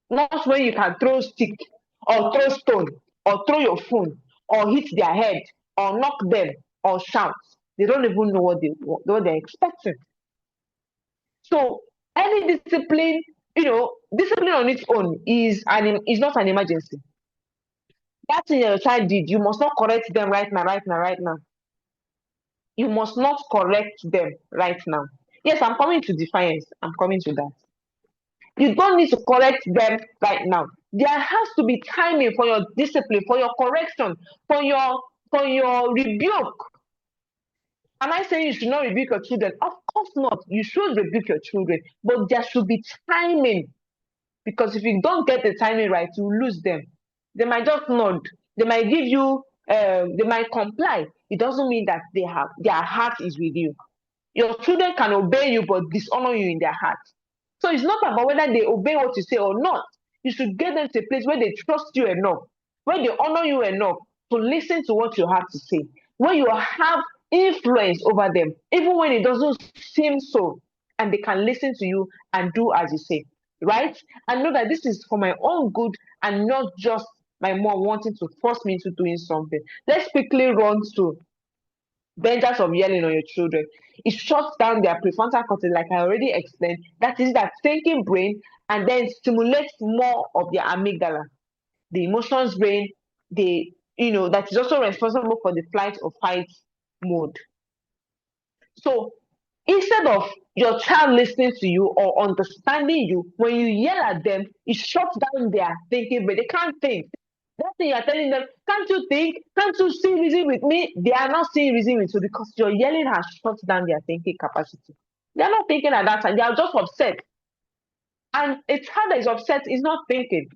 not when you can throw stick or throw stone or throw your phone or hit their head or knock them or shout. They don't even know what they're expecting. So any discipline, discipline on its own is not an emergency. That thing your child did, you must not correct them right now, right now, right now. You must not correct them right now. Yes, I'm coming to defiance. I'm coming to that. You don't need to correct them right now. There has to be timing for your discipline, for your correction, for your rebuke. Am I saying you should not rebuke your children? Of course not. You should rebuke your children, but there should be timing. Because if you don't get the timing right, you lose them. They might just nod. They might give you. They might comply. It doesn't mean that their heart is with you. Your children can obey you, but dishonor you in their heart. So it's not about whether they obey what you say or not. You should get them to a place where they trust you enough, where they honor you enough to listen to what you have to say, where you have influence over them, even when it doesn't seem so, and they can listen to you and do as you say, right? And know that this is for my own good and not just my mom wanting to force me into doing something. Let's quickly run to dangers of yelling on your children. It shuts down their prefrontal cortex, like I already explained. That is that thinking brain, and then stimulates more of their amygdala, the emotions brain. That is also responsible for the flight or fight mode. So instead of your child listening to you or understanding you, when you yell at them, it shuts down their thinking brain. They can't think. That thing you're telling them, can't you think? Can't you see reason with me? They are not seeing reason with you because your yelling has shut down their thinking capacity. They are not thinking at that time. They are just upset. And a child that is upset is not thinking.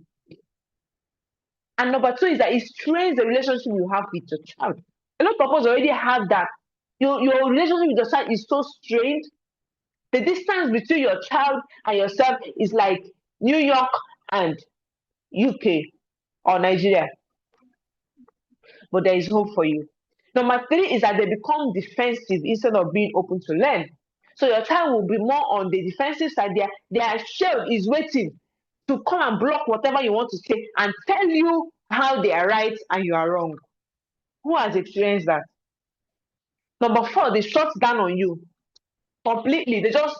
And number two is that it strains the relationship you have with your child. A lot of us already have that. Your relationship with your child is so strained. The distance between your child and yourself is like New York and UK or Nigeria. But there is hope for you. Number three is that they become defensive instead of being open to learn. So your child will be more on the defensive side. Their shield is waiting to come and block whatever you want to say and tell you how they are right and you are wrong. Who has experienced that? Number four, they shut down on you completely. They just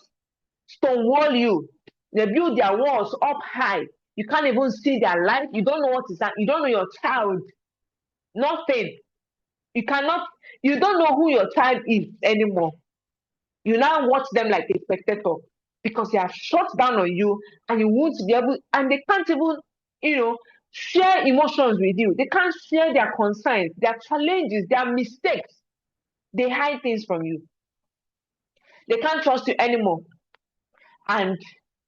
stonewall you. They build their walls up high. You can't even see their life. You don't know what is that. You don't know your child. Nothing. You don't know who your child is anymore. You now watch them like a spectator because they are shut down on you and you won't be able, and they can't even, share emotions with you. They can't share their concerns, their challenges, their mistakes. They hide things from you. They can't trust you anymore. And,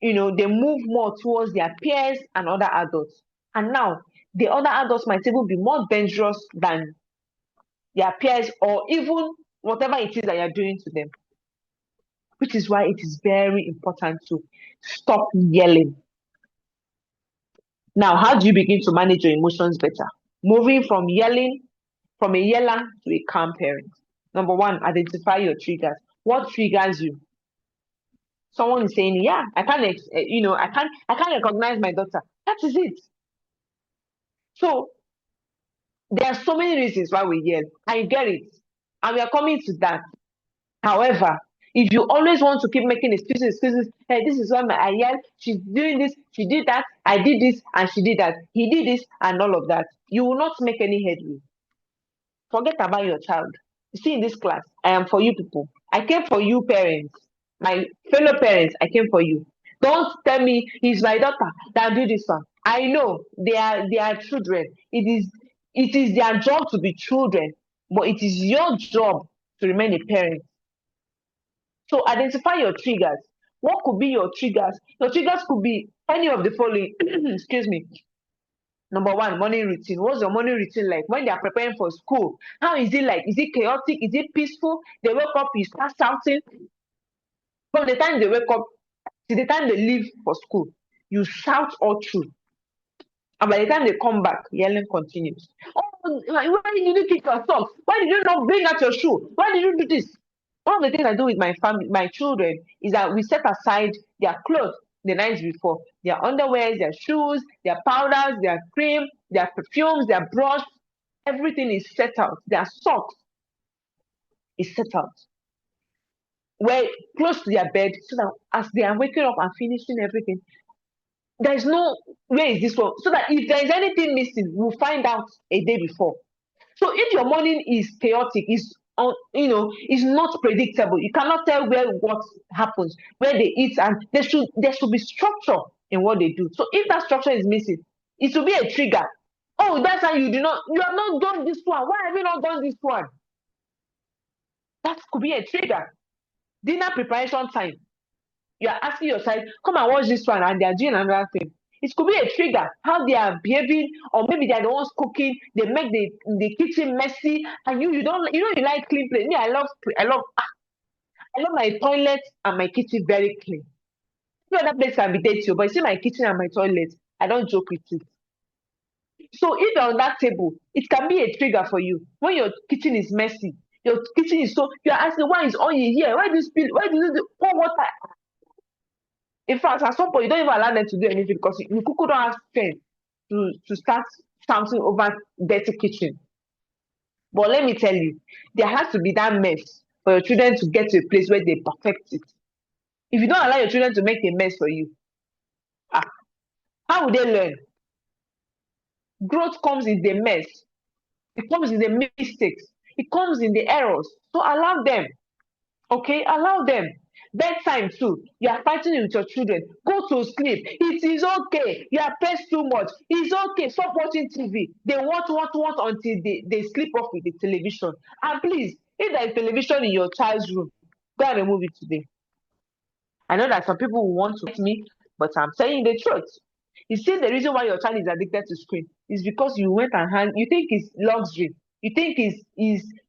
they move more towards their peers and other adults. And now, the other adults might even be more dangerous than their peers or even whatever it is that you're doing to them. Which is why it is very important to stop yelling. Now, how do you begin to manage your emotions better? Moving from a yeller to a calm parent. Number one, identify your triggers. What triggers you? Someone is saying, "Yeah, I can't recognize my daughter." That is it. So there are so many reasons why we yell. I get it, and we are coming to that. However, if you always want to keep making excuses, hey, this is why I yell, she's doing this, she did that, I did this, and she did that, he did this, and all of that, you will not make any headway. Forget about your child. You see, in this class, I am for you people. I came for you parents, my fellow parents, I came for you. Don't tell me he's my daughter that do this one. I know they are children. It is their job to be children, but it is your job to remain a parent. So identify your triggers. What could be your triggers? Your triggers could be any of the following. Excuse me. Number one, morning routine. What's your morning routine like? When they are preparing for school, how is it like? Is it chaotic? Is it peaceful? They wake up, you start shouting. From the time they wake up to the time they leave for school, you shout all through. And by the time they come back, yelling continues. Oh, why did you kick your socks? Why did you not bring out your shoe? Why did you do this? One of the things I do with my family, my children, is that we set aside their clothes. the night before. Their underwears, their shoes, their powders, their cream, their perfumes, their brush, everything is set out. Their socks is set out. We're close to their bed so that as they are waking up and finishing everything, there's no where is this one? So that if there is anything missing, we'll find out a day before. So if your morning is chaotic, is not predictable, you cannot tell where what happens, where they eat, and there should be structure in what they do. So if that structure is missing, it will be a trigger. Oh, that's how you have not done this one. Why have you not done this one? That could be a trigger. Dinner preparation time. You are asking your child, come and watch this one, and they are doing another thing. It could be a trigger, how they are behaving, or maybe they are the ones cooking. They make the kitchen messy, and you don't, you like clean place. Me, I love my toilet and my kitchen very clean. No other place can be dirty, but you see my kitchen and my toilet, I don't joke with it. So if you're on that table, it can be a trigger for you when your kitchen is messy. Your kitchen is you're asking, why is onion here? Why do you spill? Why do you pour water? In fact, at some point, you don't even allow them to do anything because you don't have strength to start shouting over dirty kitchen. But let me tell you, there has to be that mess for your children to get to a place where they perfect it. If you don't allow your children to make a mess for you, how will they learn? Growth comes in the mess. It comes in the mistakes. It comes in the errors. So allow them. Okay, allow them. Bedtime too. You are fighting with your children. Go to sleep. It is okay. You are pressed too much. It's okay. Stop watching TV. They watch until they sleep off with the television. And please, if there is television in your child's room, go and remove it today. I know that some people will want to hate me, but I'm saying the truth. You see, the reason why your child is addicted to screen is because you went and you think it's luxury. You think it's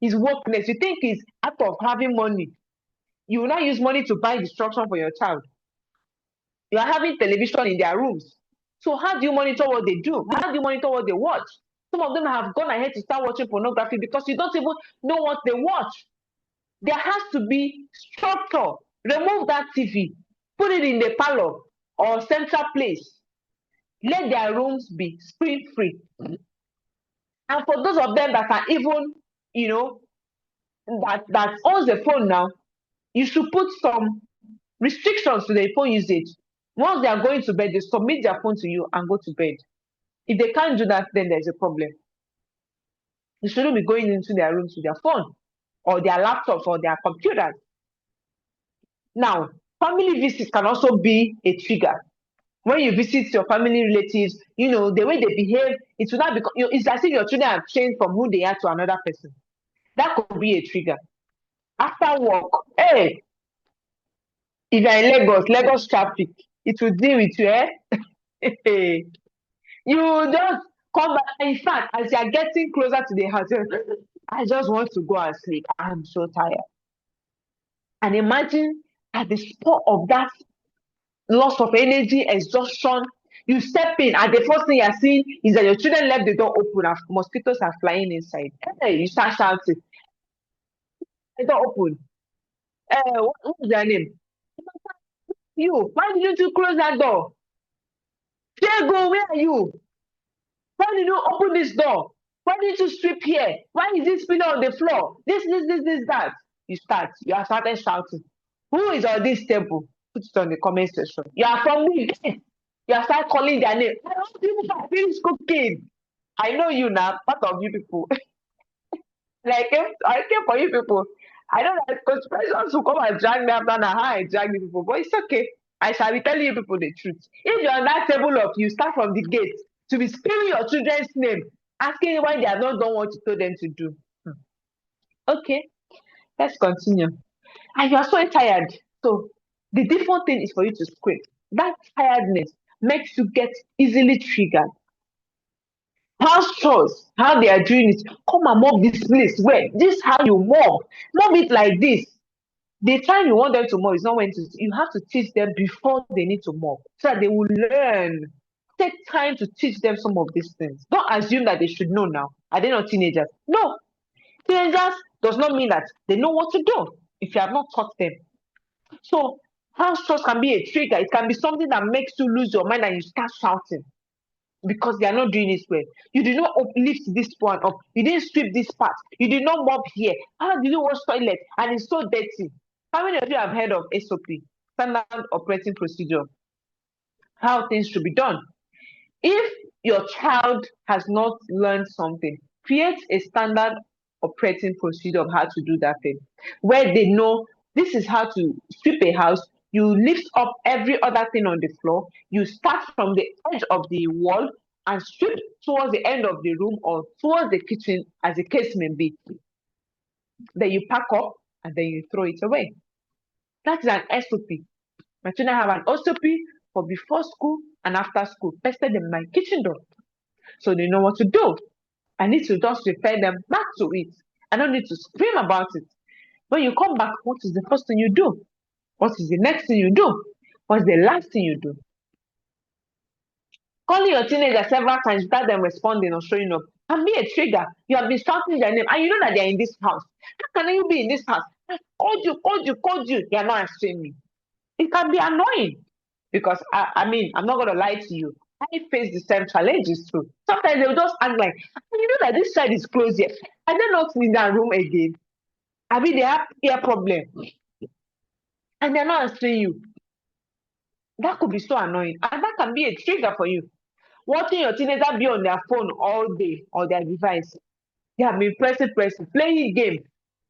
wokeness. You think it's out of having money. You will not use money to buy destruction for your child. You are having television in their rooms. So how do you monitor what they do? How do you monitor what they watch? Some of them have gone ahead to start watching pornography because you don't even know what they watch. There has to be structure. Remove that TV. Put it in the parlor or central place. Let their rooms be screen-free. And for those of them that are even, that owns the phone now, you should put some restrictions to their phone usage. Once they are going to bed, they submit their phone to you and go to bed. If they can't do that, then there's a problem. You shouldn't be going into their rooms with their phone or their laptops or their computers. Now, family visits can also be a trigger. When you visit your family relatives, the way they behave, it will not become, it's as if your children have changed from who they are to another person. That could be a trigger. After work, hey, if you're in Lagos traffic, it will deal with you, You just come back. In fact, as you're getting closer to the house, I just want to go and sleep. I'm so tired. And imagine at the spot of that loss of energy, exhaustion, you step in, and the first thing you're seeing is that your children left the door open and mosquitoes are flying inside. Hey, you start shouting. The door open. What's their name? You. Why didn't you close that door? Diego, where are you? Why did you open this door? Why didn't you sweep here? Why is this pillow on the floor? This, that. You have started shouting. Who is on this table? Put it on the comment section. You are from me. You have started calling their name. I want people to finish cooking. I know you now, part of you people. I came for you people. I know that conspirations will come and drag me after now how I drag you people, but it's okay. I shall be telling you people the truth. If you're on that table of you start from the gate to be spelling your children's name, asking why they have not done what you told them to do. Okay, let's continue. And you are so tired. So the default thing is for you to scream. That tiredness makes you get easily triggered. House chores, how they are doing it. Come and mop this place. Where this how you mop. Mop it like this. The time you want them to mop is not when you have to teach them before they need to mop, so that they will learn. Take time to teach them some of these things. Don't assume that they should know now. Are they not teenagers? No. Teenagers does not mean that they know what to do if you have not taught them. So House chores can be a trigger. It can be something that makes you lose your mind and you start shouting because they are not doing it well. You did not uplift this one up. You didn't sweep this part. You did not mop here. How did you wash toilet? And it's so dirty. How many of you have heard of SOP, Standard Operating Procedure? How things should be done. If your child has not learned something, create a standard operating procedure of how to do that thing, where they know this is how to sweep a house. You lift up every other thing on the floor. You start from the edge of the wall and sweep towards the end of the room or towards the kitchen, as the case may be. Then you pack up and then you throw it away. That is an SOP. My children have an SOP for before school and after school, pasted in my kitchen door. So they know what to do. I need to just refer them back to it. I don't need to scream about it. When you come back, what is the first thing you do? What is the next thing you do? What's the last thing you do? Calling your teenager several times without them responding or showing up can be a trigger. You have been shouting their name and you know that they're in this house. How can you be in this house? I called you. They're not answering me. It can be annoying because I mean, I'm not going to lie to you. I face the same challenges too. Sometimes they'll just act like, you know that this side is closed yet. I don't know in that room again. I mean, they have ear problem and they're not answering you. That could be so annoying, and that can be a trigger for you. Watching your teenager be on their phone all day or their device. They have been pressing, playing game,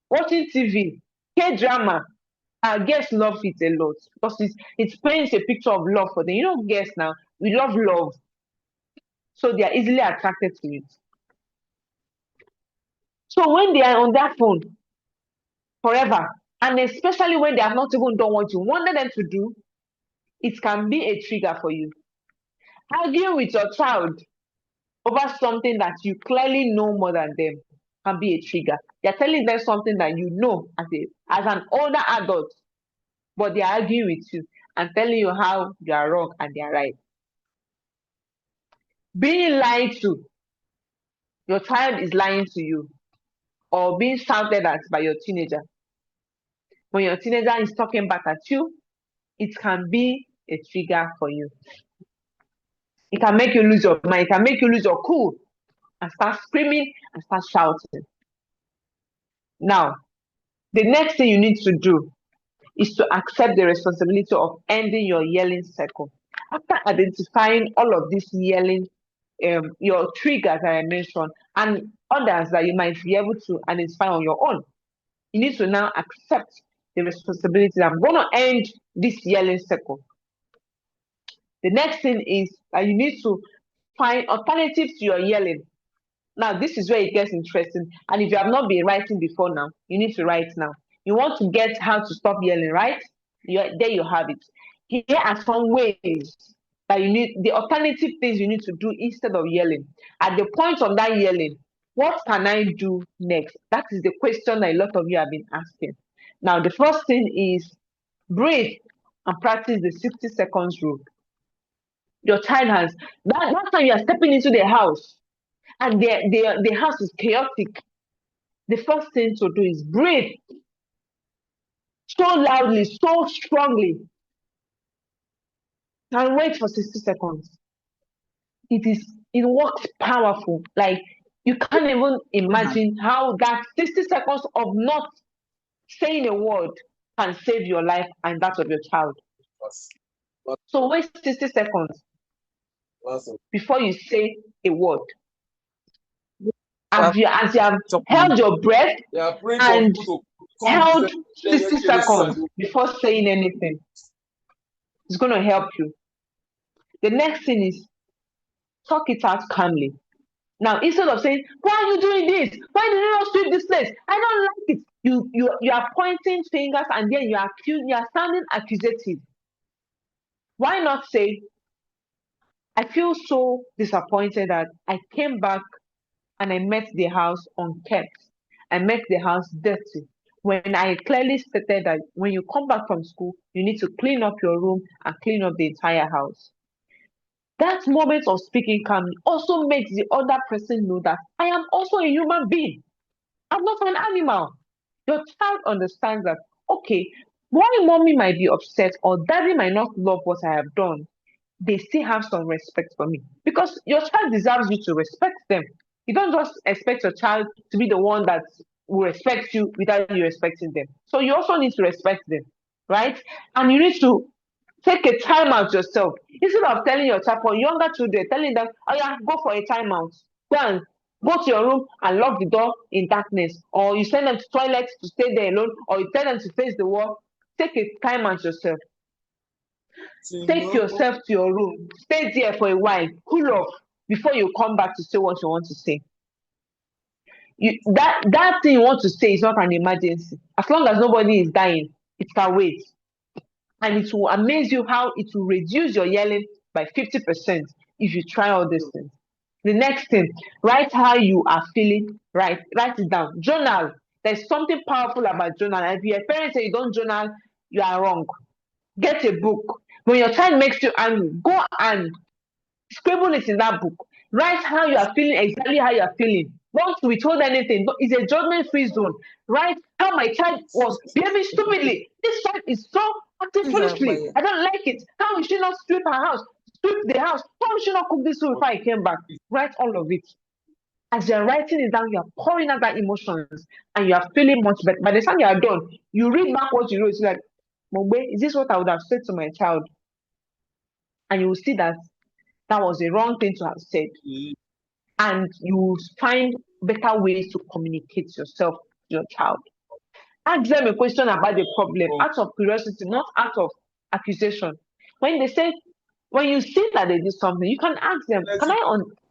watching TV, K-drama. Our guests love it a lot because it paints a picture of love for them. You know, guests now, we love love. So they are easily attracted to it. So when they are on that phone forever, and especially when they have not even done what you wanted them to do, it can be a trigger for you. Arguing with your child over something that you clearly know more than them can be a trigger. They're telling them something that you know as an older adult, but they're arguing with you and telling you how you are wrong and they are right. Being lied to, your child is lying to you, or being shouted at by your teenager. When your teenager is talking back at you, it can be a trigger for you. It can make you lose your mind. It can make you lose your cool and start screaming and start shouting. Now, the next thing you need to do is to accept the responsibility of ending your yelling cycle. After identifying all of these yelling, your triggers that I mentioned, and others that you might be able to identify on your own, you need to now accept the responsibility. I'm going to end this yelling cycle. The next thing is that you need to find alternatives to your yelling. Now, this is where it gets interesting. And if you have not been writing before now, you need to write now. You want to get how to stop yelling, right? There you have it. Here are some ways that you need, the alternative things you need to do instead of yelling. At the point of that yelling, what can I do next? That is the question that a lot of you have been asking. Now, the first thing is breathe and practice the 60 seconds rule. Your child has, that time you are stepping into the house and the house is chaotic, the first thing to do is breathe so loudly, so strongly, and wait for 60 seconds. It works powerful. Like you can't even imagine how that 60 seconds of not saying a word can save your life and that of your child. So wait 60 seconds before you say a word. As you have held your breath and held 60 seconds before saying anything, it's going to help you. The next thing is talk it out calmly. Now, instead of saying, "Why are you doing this? Why did you not sweep this place? I don't like it." You are pointing fingers and then you are sounding accusative. Why not say, "I feel so disappointed that I came back and I met the house unkept. I met the house dirty. When I clearly stated that when you come back from school, you need to clean up your room and clean up the entire house." That moment of speaking calmly also makes the other person know that I am also a human being. I'm not an animal. Your child understands that, okay, While mommy might be upset or daddy might not love what I have done, they still have some respect for me because your child deserves you to respect them. You don't just expect your child to be the one that will respect you without you respecting them. So you also need to respect them, right? And you need to take a time out yourself instead of telling your child, for younger children, telling them, oh yeah, go for a time out. Go to your room and lock the door in darkness, or you send them to toilet to stay there alone, or you tell them to face the wall. Take a time out yourself. Take yourself to your room, stay there for a while, cool off before you come back to say what you want to say. That thing you want to say is not an emergency. As long as nobody is dying, it can wait. And it will amaze you how it will reduce your yelling by 50% if you try all these things. The next thing, write how you are feeling. Write it down. Journal. There's something powerful about journal. And if your parents say you don't journal, you are wrong. Get a book. When your child makes you angry, go and scribble it in that book. Write how you are feeling, exactly how you are feeling. Don't withhold anything. It's a judgment-free zone. Write how my child was behaving stupidly. This child is so acting foolishly. I don't like it. How will she not sweep her house? Sweep the house. How will she not cook this food before I came back? Write all of it. As you're writing it down, you're pouring out that emotions and you are feeling much better. By the time you are done, you read back what you wrote. It's like, Mogbe, is this what I would have said to my child? And you will see that that was the wrong thing to have said. And you will find better ways to communicate yourself to your child. Ask them a question about the problem out of curiosity, not out of accusation. When you see that they did something, you can ask them,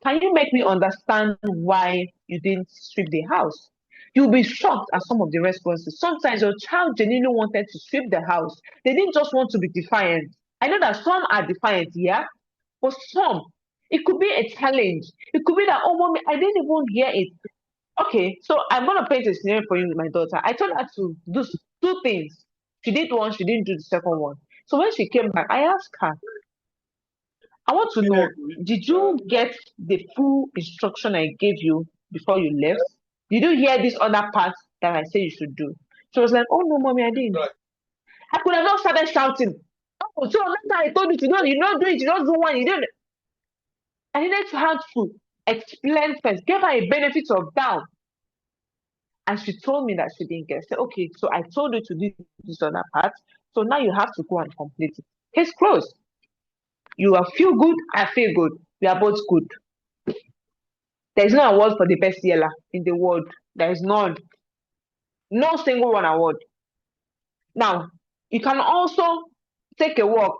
can you make me understand why you didn't sweep the house? You'll be shocked at some of the responses. Sometimes your child genuinely wanted to sweep the house. They didn't just want to be defiant. I know that some are defiant, yeah, but some, it could be a challenge. It could be that, oh, mommy, I didn't even hear it. Okay, so I'm going to paint a scenario for you with my daughter. I told her to do two things. She did one, she didn't do the second one. So when she came back, I asked her, I want to know, did you get the full instruction I gave you before you left? Did you hear this other part that I said you should do? She was like, oh, no, mommy, I didn't. I could have not started shouting. Oh, so that's I told you to do. You don't do it. You don't do one. You don't. I needed to have to explain first, give her a benefit of doubt. And she told me that she didn't get it. I said, okay, so I told you to do this other part. So now you have to go and complete it. Case closed. You are feel good, I feel good. We are both good. There is no award for the best yeller in the world. There is none. No single one award. Now, you can also take a walk.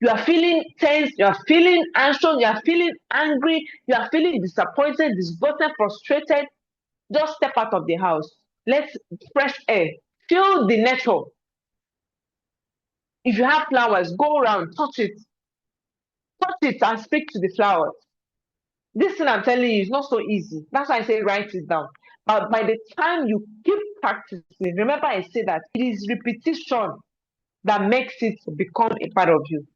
You are feeling tense, you are feeling anxious, you are feeling angry, you are feeling disappointed, disgusted, frustrated. Just step out of the house. Let's fresh air. Feel the nature. If you have flowers, go around, touch it. Touch it and speak to the flowers. This thing I'm telling you is not so easy. That's why I say write it down. But by the time you keep practicing, remember I say that it is repetition that makes it become a part of you.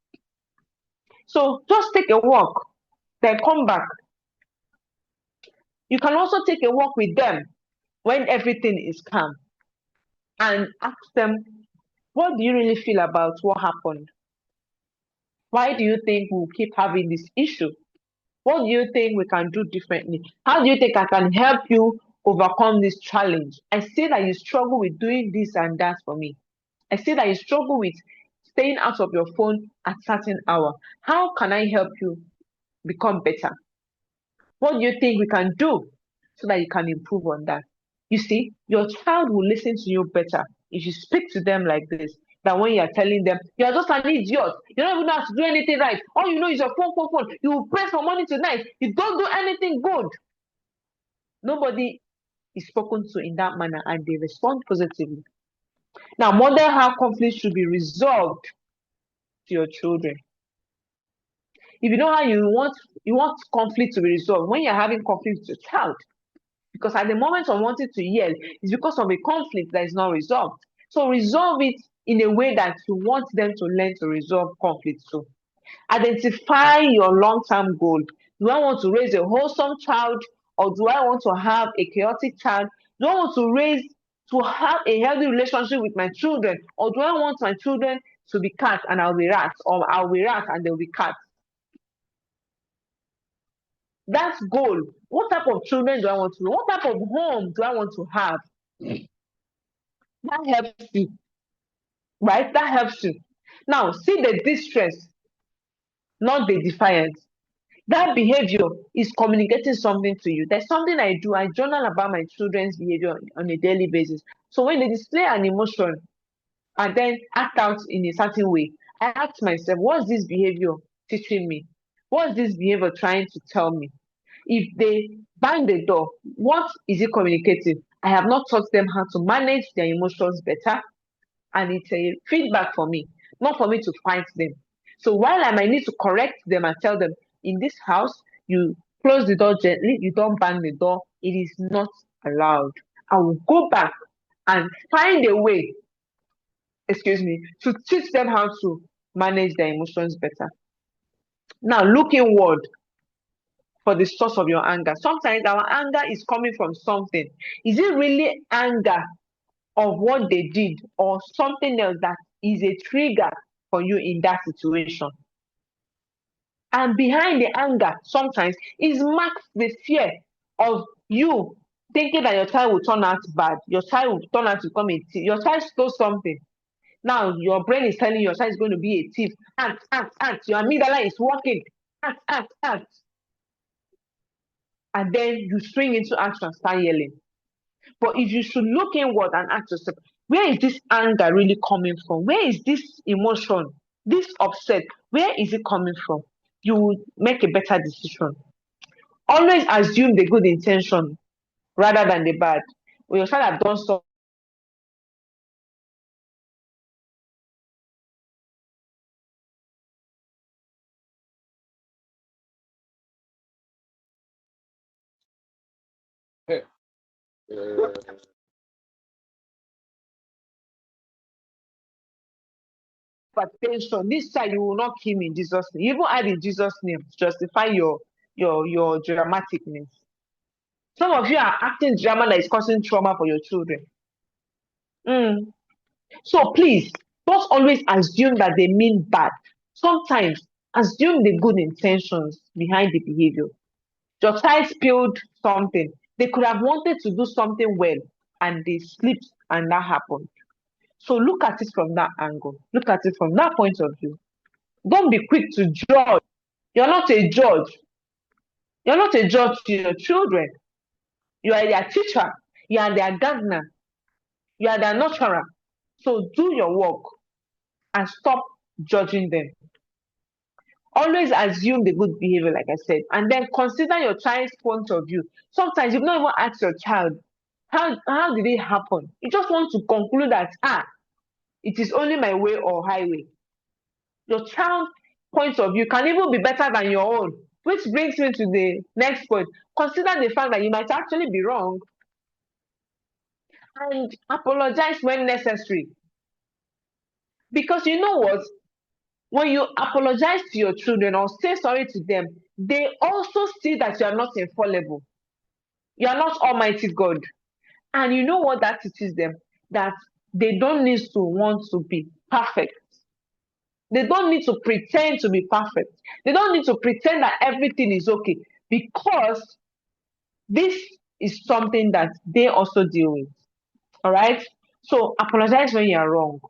So just take a walk, then come back. You can also take a walk with them when everything is calm and ask them, what do you really feel about what happened? Why do you think we'll keep having this issue? What do you think we can do differently? How do you think I can help you overcome this challenge? I see that you struggle with doing this and that for me. I see that you struggle with staying out of your phone at certain hour. How can I help you become better? What do you think we can do so that you can improve on that? You see, your child will listen to you better if you speak to them like this than when you're telling them, you're just an idiot. You don't even know how to do anything right. All you know is your phone. You will pray for money tonight. You don't do anything good. Nobody is spoken to in that manner and they respond positively. Now, model how conflict should be resolved to your children. If you know how you want conflict to be resolved, when you're having conflict with your child, because at the moment of wanting to yell, it's because of a conflict that is not resolved. So resolve it in a way that you want them to learn to resolve conflict too. Identify your long-term goal. Do I want to raise a wholesome child or do I want to have a chaotic child? Do I want to raise to have a healthy relationship with my children? Or do I want my children to be cats and I'll be rats? Or I'll be rats and they'll be cats? That's goal. What type of children do I want to be? What type of home do I want to have? That helps you, right? That helps you. Now, see the distress, not the defiance. That behavior is communicating something to you. There's something I do. I journal about my children's behavior on a daily basis. So when they display an emotion and then act out in a certain way, I ask myself, what's this behavior teaching me? What's this behavior trying to tell me? If they bang the door, what is it communicating? I have not taught them how to manage their emotions better, and it's a feedback for me, not for me to fight them. So while I might need to correct them and tell them, in this house, you close the door gently, you don't bang the door, it is not allowed. I will go back and find a way, to teach them how to manage their emotions better. Now, look inward for the source of your anger. Sometimes our anger is coming from something. Is it really anger of what they did or something else that is a trigger for you in that situation? And behind the anger sometimes is marked the fear of you thinking that your child will turn out bad, your child will turn out to become a thief, your child stole something. Now your brain is telling you your child is going to be a thief. Act. Your amygdala is working. Act. And then you swing into action and start yelling. But if you should look inward and ask yourself, where is this anger really coming from? Where is this emotion, this upset, where is it coming from? You will make a better decision. Always assume the good intention rather than the bad. When your child have done something, attention, this child you will not kill me in Jesus' name. You even add in Jesus' name to justify your dramaticness. Some of you are acting drama that is causing trauma for your children. So please, don't always assume that they mean bad. Sometimes assume the good intentions behind the behavior. Your child spilled something. They could have wanted to do something well and they slipped and that happened. So look at it from that angle. Look at it from that point of view. Don't be quick to judge. You're not a judge. You're not a judge to your children. You are their teacher. You are their gardener. You are their nurturer. So do your work and stop judging them. Always assume the good behavior, like I said, and then consider your child's point of view. Sometimes you've not even asked your child, how did it happen? You just want to conclude that, it is only my way or highway. Your child's point of view can even be better than your own, which brings me to the next point. Consider the fact that you might actually be wrong and apologize when necessary. Because you know what? When you apologize to your children or say sorry to them, they also see that you are not infallible. You are not Almighty God. And you know what that teaches them? That they don't need to want to be perfect. They don't need to pretend to be perfect. They don't need to pretend that everything is okay, because this is something that they also deal with. All right? So apologize when you are wrong.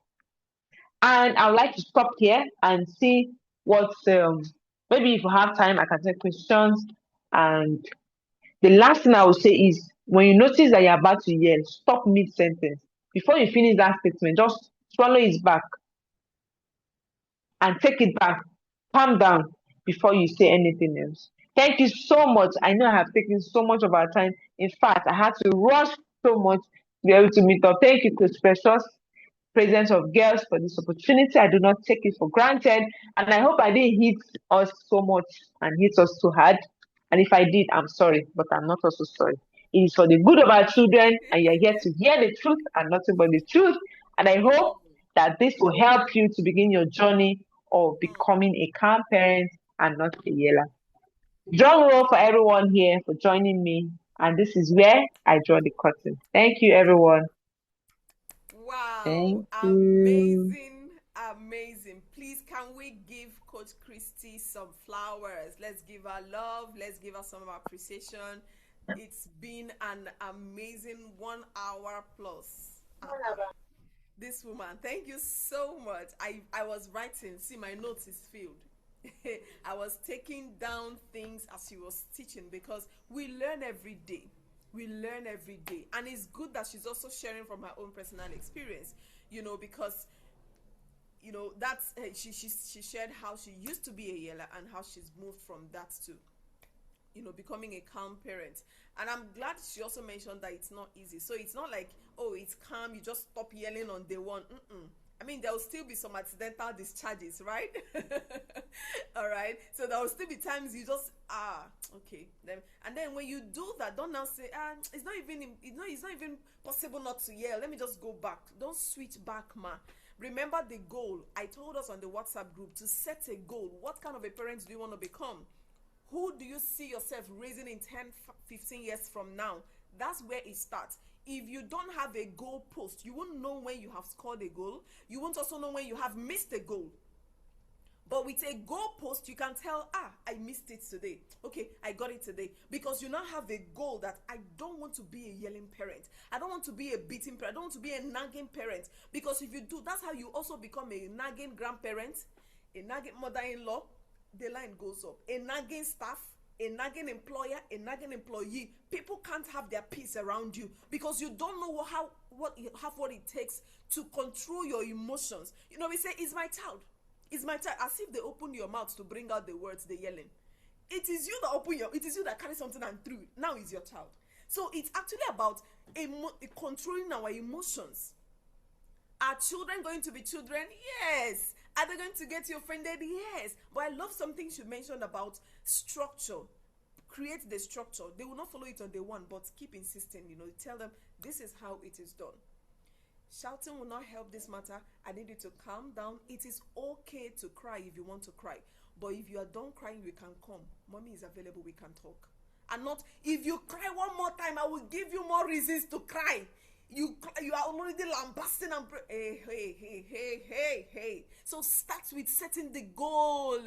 And I would like to stop here and see what, maybe if you have time, I can take questions. And the last thing I will say is, when you notice that you're about to yell, stop mid-sentence. Before you finish that statement, just swallow it back and take it back. Calm down before you say anything else. Thank you so much. I know I have taken so much of our time. In fact, I had to rush so much to be able to meet up. Thank you, Coach Precious, President of Girls, for this opportunity. I do not take it for granted. And I hope I didn't hit us so much and hit us too hard. And if I did, I'm sorry, but I'm not also sorry. It is for the good of our children, and you're here to hear the truth and nothing but the truth. And I hope that this will help you to begin your journey of becoming a calm parent and not a yeller. Drum roll for everyone here for joining me. And this is where I draw the curtain. Thank you, everyone. Thank Wow, you. amazing, amazing. Please, can we give Coach Christy some flowers? Let's give her love. Let's give her some appreciation. It's been an amazing 1 hour plus. This woman, thank you so much. I was writing, see, my notes is filled. I was taking down things as she was teaching because we learn every day. We learn every day. And it's good that she's also sharing from her own personal experience, because that's she shared how she used to be a yeller and how she's moved from that to becoming a calm parent. And I'm glad she also mentioned that it's not easy. So it's not like, oh, it's calm, you just stop yelling on day one. I mean, there will still be some accidental discharges, right? All right. So there will still be times you just okay. And then when you do that, don't now say it's not even possible not to yell. Let me just go back. Don't switch back, ma. Remember the goal. I told us on the WhatsApp group to set a goal. What kind of a parent do you want to become? Who do you see yourself raising in 10, 15 years from now? That's where it starts. If you don't have a goal post, you won't know when you have scored a goal. You won't also know when you have missed a goal. But with a goal post, you can tell, I missed it today. Okay, I got it today. Because you now have a goal that I don't want to be a yelling parent. I don't want to be a beating parent. I don't want to be a nagging parent. Because if you do, that's how you also become a nagging grandparent, a nagging mother-in-law. The line goes up. A nagging staff, a nagging employer, a nagging employee. People can't have their peace around you because you don't know what it takes to control your emotions. We say, "It's my child. It's my child," as if they open your mouth to bring out the words they're yelling. It is you that it is you that carry something and through. Now it's your child. So it's actually about controlling our emotions. Are children going to be children? Yes. Are they going to get you offended? Yes. But I love something she mentioned about structure. Create the structure. They will not follow it on day one, but keep insisting. Tell them this is how it is done. Shouting will not help this matter. I need you to calm down. It is okay to cry if you want to cry. But if you are done crying, you can come. Mommy is available. We can talk. And not, if you cry one more time, I will give you more reasons to cry. You are already lambasting and hey. So start with setting the goal.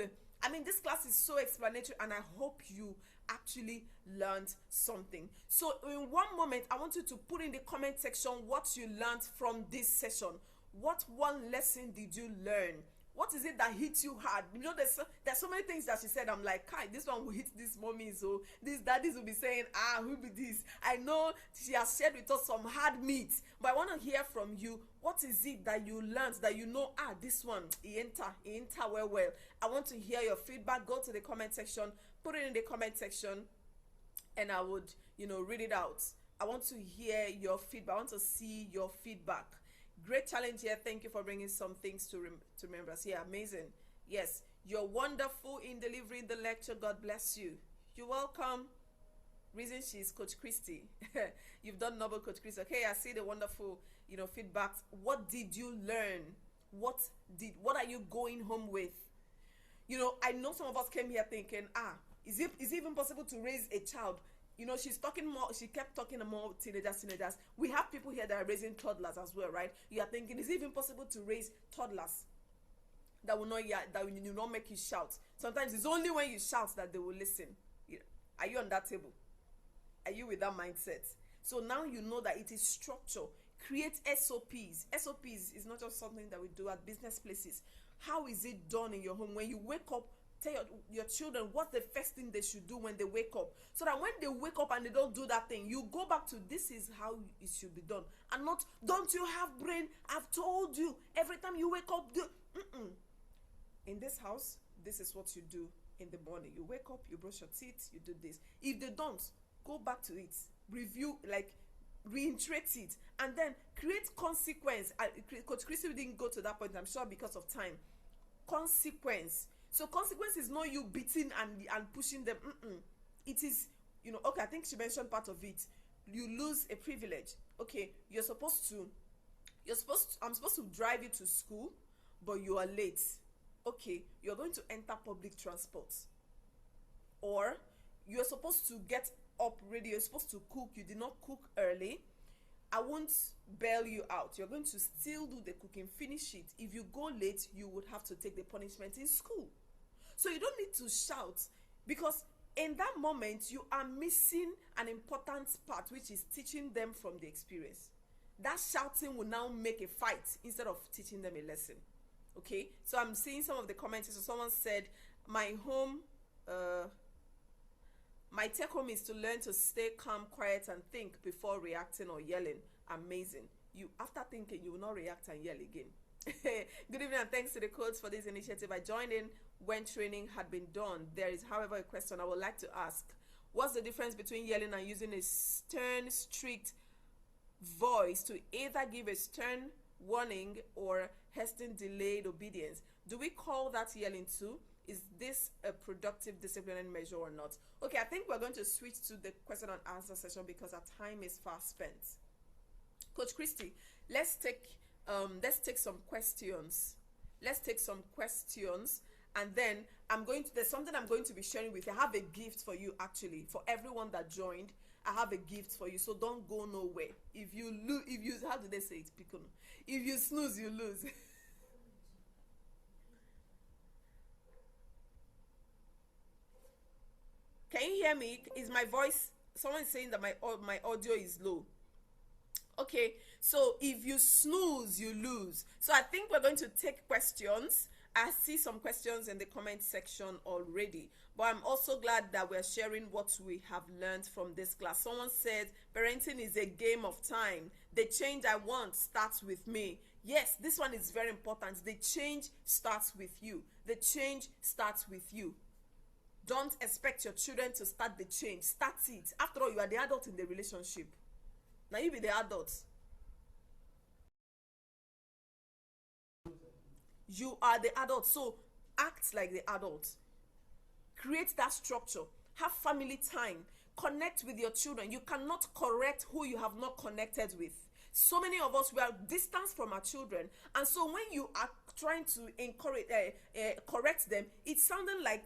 I mean, this class is so explanatory, and I hope you actually learned something. So in one moment, I want you to put in the comment section what you learned from this session. What one lesson did you learn? What is it that hits you hard? There's so many things that she said. I'm like, Kai, this one will hit this mommy. So these daddies will be saying, who be this? I know she has shared with us some hard meat, but I want to hear from you. What is it that you learned that this one, he enter well. I want to hear your feedback. Go to the comment section, put it in the comment section, and I would, read it out. I want to hear your feedback. I want to see your feedback. Great challenge here. Thank you for bringing some things to remember us. Yeah, amazing. Yes, you're wonderful in delivering the lecture. God bless you. You're welcome. Reason she's Coach Christy. You've done noble, Coach Christy. Okay, I see the wonderful, feedback. What did you learn? What are you going home with? I know some of us came here thinking, is it even possible to raise a child? She's talking more. She kept talking more teenagers. We have people here that are raising toddlers as well, right? You are thinking, is it even possible to raise toddlers that will not make you shout? Sometimes it's only when you shout that they will listen. Are you on that table? Are you with that mindset? So now you know that it is structure. Create SOPs. SOPs is not just something that we do at business places. How is it done in your home? When you wake up, tell your children what's the first thing they should do when they wake up, so that when they wake up and they don't do that thing, you go back to this is how it should be done, and not, don't you have brain? I've told you every time you wake up, in this house, this is what you do in the morning. You wake up, you brush your teeth, you do this. If they don't, go back to it, review, reiterate it, and then create consequence. Coach Christy didn't go to that point, I'm sure, because of time. Consequence. So consequence is not you beating and pushing them. It is, okay, I think she mentioned part of it. You lose a privilege. Okay, I'm supposed to drive you to school, but you are late. Okay, you're going to enter public transport. Or you're supposed to get up ready, you're supposed to cook, you did not cook early. I won't bail you out. You're going to still do the cooking, finish it. If you go late, you would have to take the punishment in school. So you don't need to shout, because in that moment you are missing an important part, which is teaching them from the experience. That shouting will now make a fight instead of teaching them a lesson. Okay, so I'm seeing some of the comments. So someone said, my home my take home is to learn to stay calm, quiet, and think before reacting or yelling. Amazing. You, after thinking, you will not react and yell again. Good evening, and thanks to the coach for this initiative. I joined in when training had been done. There is, however, a question I would like to ask. What's the difference between yelling and using a stern, strict voice to either give a stern warning or hasten delayed obedience? Do we call that yelling too? Is this a productive disciplinary measure or not? Okay, I think we're going to switch to the question and answer session because our time is fast spent. Coach Christy, let's take some questions. Let's take some questions, and then there's something I'm going to be sharing with you. I have a gift for you, actually, for everyone that joined. I have a gift for you, so don't go nowhere. If you how do they say it, Picono? If you snooze, you lose. Can you hear me? Is my voice? Someone is saying that my audio is low. Okay, so if you snooze, you lose. So I think we're going to take questions. I see some questions in the comment section already, but I'm also glad that we're sharing what we have learned from this class. Someone said parenting is a game of time. The change I want starts with me. Yes, this one is very important. The change starts with you. The change starts with you. Don't expect your children to start the change. Start it. After all, you are the adult in the relationship. Now you be the adult. You are the adult, so act like the adult. Create that structure. Have family time. Connect with your children. You cannot correct who you have not connected with. So many of us, we are distant from our children, and so when you are trying to correct them, it's sounding like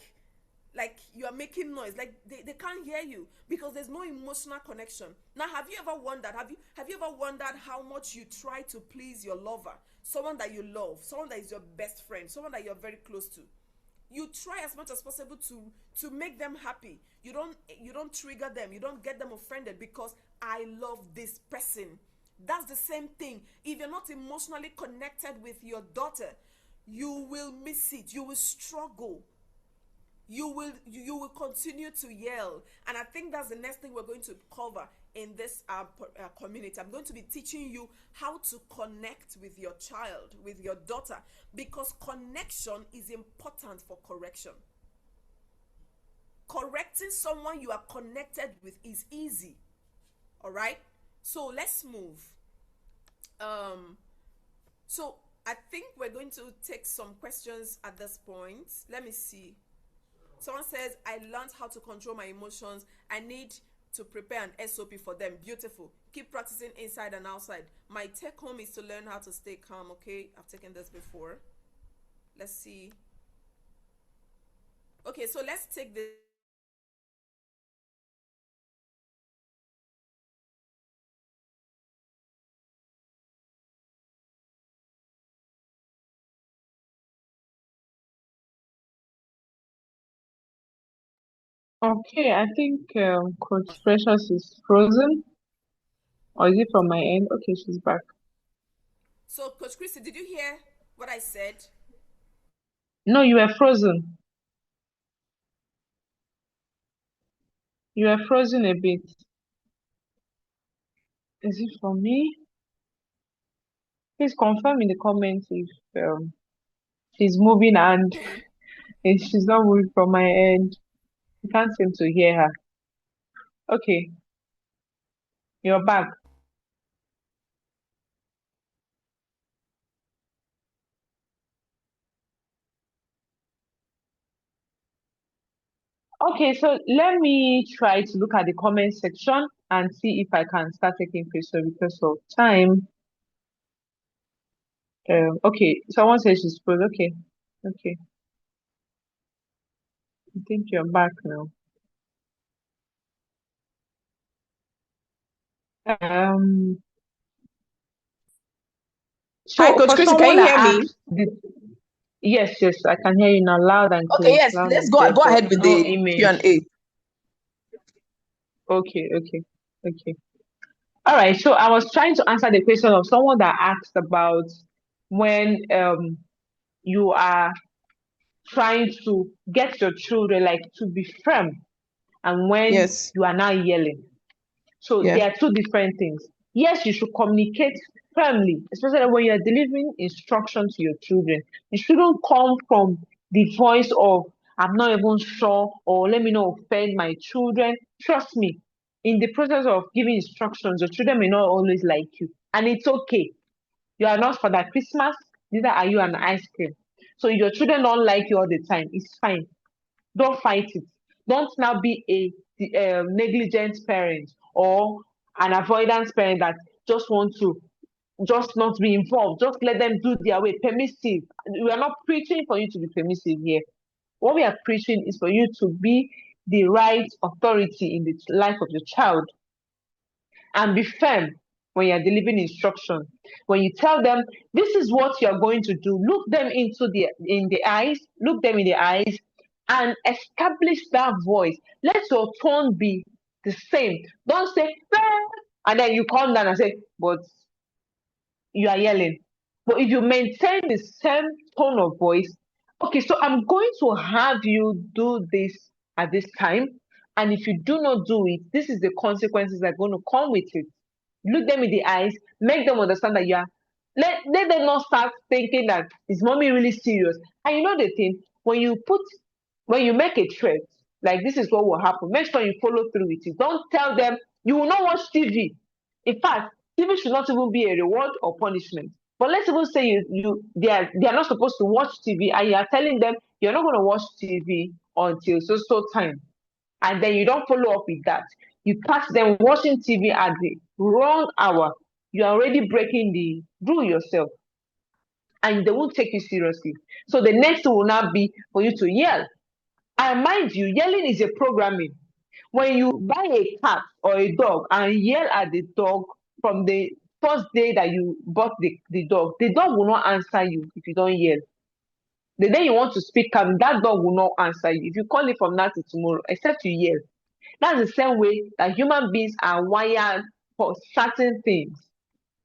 you are making noise, like they can't hear you because there's no emotional connection. Now, have you ever wondered how much you try to please your lover, someone that you love, someone that is your best friend, someone that you're very close to? You try as much as possible to make them happy. You don't trigger them, you don't get them offended because I love this person. That's the same thing. If you're not emotionally connected with your daughter, you will miss it, you will struggle, you will continue to yell. And I think that's the next thing we're going to cover in this community. I'm going to be teaching you how to connect with your child, with your daughter, because connection is important for correction. Correcting someone you are connected with is easy. All right, so let's move. So I think we're going to take some questions at this point. Let me see. Someone says, I learned how to control my emotions. I need to prepare an SOP for them. Beautiful. Keep practicing inside and outside. My take home is to learn how to stay calm. Okay, I've taken this before. Let's see. Okay, so let's take this. Okay, I think Coach Precious is frozen. Or is it from my end? Okay, she's back. So, Coach Christy, did you hear what I said? No, you were frozen. You were frozen a bit. Is it for me? Please confirm in the comments if she's moving and if she's not moving from my end. I can't seem to hear her. Okay, you're back. Okay, so let me try to look at the comment section and see if I can start taking picture because of time. Okay, someone says she's full. Okay, okay. I think you're back now. Um, Hi, So Coach for Chrissy, can someone you that hear me? asks this, yes, yes, I can hear you now, loud and Okay, clear, yes, loud let's and go clear, go but ahead with no the image. Q&A. Okay, okay, okay. All right. So I was trying to answer the question of someone that asked about when you are trying to get your children like to be firm and when Yes. you are now yelling. So Yeah. there are two different things. Yes, you should communicate firmly, especially when you are delivering instruction to your children. It shouldn't come from the voice of I'm not even sure or let me not offend my children. Trust me, in the process of giving instructions, your children may not always like you. And it's okay. You are not Father Christmas, neither are you an ice cream. So if your children don't like you all the time, it's fine. Don't fight it. Don't now be a negligent parent or an avoidance parent that just want to just not be involved. Just let them do their way. Permissive. We are not preaching for you to be permissive here. What we are preaching is for you to be the right authority in the life of your child and be firm when you're delivering instruction. When you tell them this is what you're going to do, look them in the eyes, look them in the eyes, and establish that voice. Let your tone be the same. Don't say "Ah," and then you calm down and say, but you are yelling. But if you maintain the same tone of voice, okay, so I'm going to have you do this at this time. And if you do not do it, this is the consequences that are going to come with it. Look them in the eyes, make them understand that you are. Let them not start thinking that is mommy really serious. And you know the thing, when you make a threat, like this is what will happen, make sure you follow through with it. Don't tell them you will not watch TV. In fact, TV should not even be a reward or punishment. But let's even say they are not supposed to watch TV and you are telling them you're not going to watch TV until so time, and then you don't follow up with that. You catch them watching TV at the wrong hour. You're already breaking the rule yourself, and they won't take you seriously. So the next thing will not be for you to yell. And mind you, yelling is a programming. When you buy a cat or a dog and yell at the dog from the first day that you bought the dog will not answer you if you don't yell. The day you want to speak calm, that dog will not answer you. If you call it from now to tomorrow, except you yell. That's the same way that human beings are wired for certain things.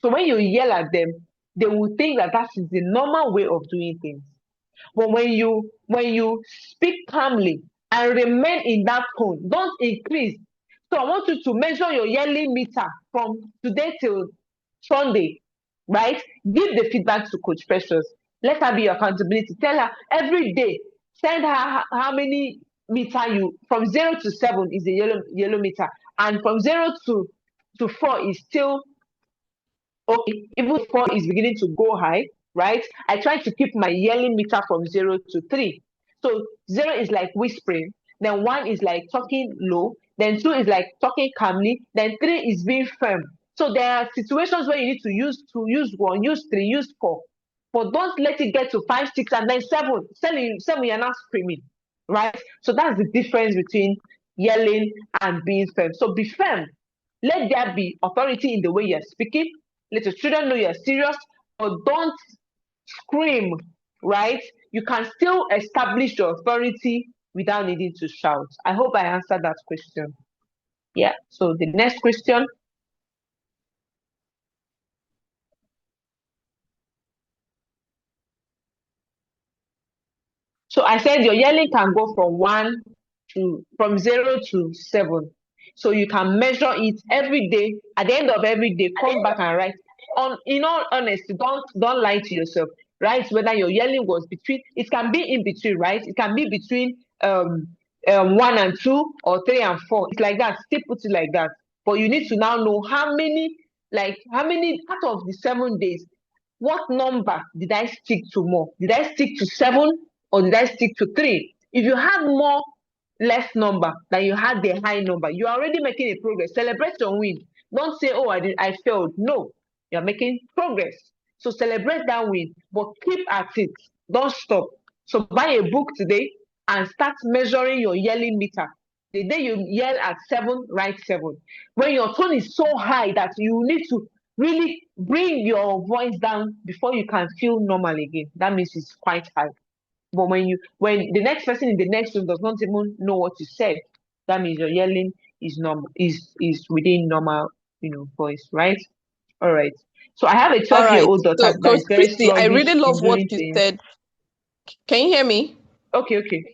So when you yell at them, they will think that that is the normal way of doing things. But when you speak calmly and remain in that tone, don't increase. So I want you to measure your yearly meter from today till Sunday, right? Give the feedback to Coach Precious. Let her be your accountability. Tell her every day. Send her how many meter you from 0 to 7 is the yellow meter, and from 0 to 4 is still okay, even 4 is beginning to go high, right? I try to keep my yearly meter from 0 to 3. So 0 is like whispering, then 1 is like talking low, then 2 is like talking calmly, then 3 is being firm. So there are situations where you need to use 2, use 1, use 3, use 4. But don't let it get to 5, 6, and then 7. 7, you're not screaming, right? So that's the difference between yelling and being firm. So be firm. Let there be authority in the way you're speaking. Let your children know you're serious, but don't scream, right? You can still establish your authority without needing to shout. I hope I answered that question. Yeah. So the next question. So I said your yelling can go from 0 to 7. So you can measure it every day. At the end of every day, come back and write. In all honesty, don't lie to yourself. Write whether your yelling was between. It can be in between, right? It can be between 1 and 2 or 3 and 4. It's like that. Still put it like that. But you need to now know how many out of the 7 days, what number did I stick to more? Did I stick to 7 or did I stick to 3? If you had more less number than you had the high number, you're already making a progress. Celebrate your win. Don't say, oh, I failed. No, you're making progress. So celebrate that win, but keep at it. Don't stop. So buy a book today and start measuring your yelling meter. The day you yell at 7, write 7. When your tone is so high that you need to really bring your voice down before you can feel normal again. That means it's quite high. But when the next person in the next room does not even know what you said, that means your yelling is normal, is within normal, voice, right? All right. So I have a All 12-year right. old daughter So, that Coach is very Christy, I really sluggish love in what doing you things. said. Can you hear me? Okay, okay.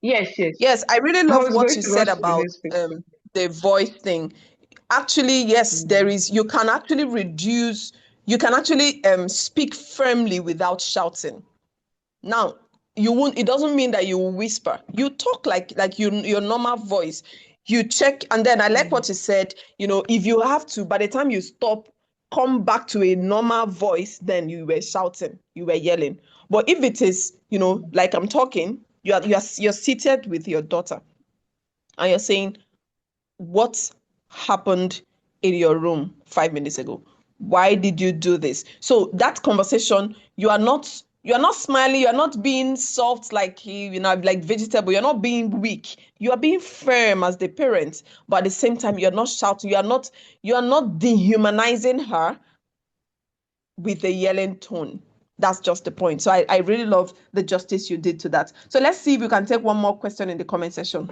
Yes, yes. Yes, I really I love was what going you to said rush to the about next question. the voice thing. Actually, yes, there Mm, is. You can actually reduce. You can actually speak firmly without shouting. Now, you won't. It doesn't mean that you will whisper. You talk like your normal voice. You check, and then I like mm, what you said. If you have to, by the time you stop, come back to a normal voice, then you were shouting, you were yelling. But if it is, mm, like I'm talking, you're seated with your daughter, and you're saying, what happened in your room 5 minutes ago? Why did you do this? So that conversation, you're not smiling, you're not being soft like like vegetable, you're not being weak, you are being firm as the parent, but at the same time you're not shouting, you are not dehumanizing her with a yelling tone. That's just the point. So I really love the justice you did to that. So let's see if we can take one more question in the comment section.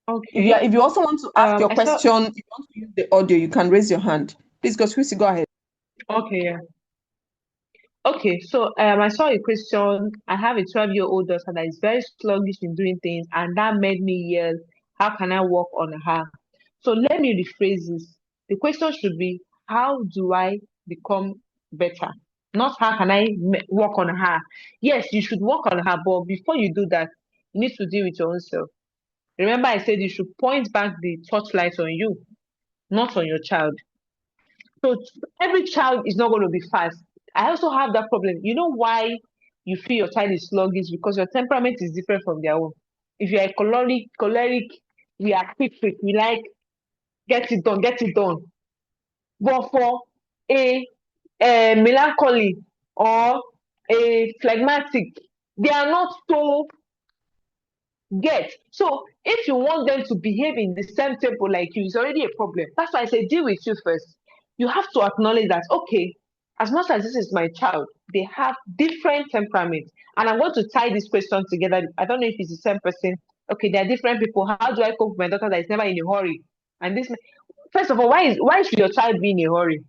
okay. If you also want to ask your I saw. question, if you want to use the audio, you can raise your hand. Please, go, Chrissy, go ahead. Okay, yeah. Okay, so I saw a question. I have a 12-year-old daughter that is very sluggish in doing things, and that made me yell, how can I work on her? So let me rephrase this. The question should be, how do I become better? Not how can I work on her. Yes, you should work on her, but before you do that, you need to deal with your own self. Remember, I said you should point back the torchlight on you, not on your child. So every child is not going to be fast. I also have that problem. You know why you feel your child is sluggish? Because your temperament is different from their own. If you're a choleric, we are quick. We like get it done, get it done. But for a, a melancholy or a phlegmatic, they are not so get. So if you want them to behave in the same tempo like you, it's already a problem. That's why I say deal with you first. You have to acknowledge that, okay, as much as this is my child, they have different temperaments. And I'm going to tie this question together. I don't know if it's the same person. Okay, there are different people. How do I cope with my daughter that is never in a hurry? And this, first of all, why should your child be in a hurry?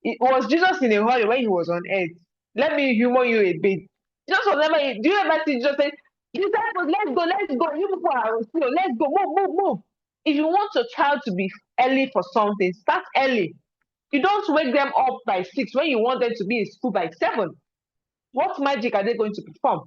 It was Jesus in a hurry when he was on earth. Let me humor you a bit. Jesus was never. Do you ever see Jesus say, "Disciples, let's go. You people are slow. Let's go, move." If you want your child to be early for something, start early. You don't wake them up by 6 when you want them to be in school by 7. What magic are they going to perform?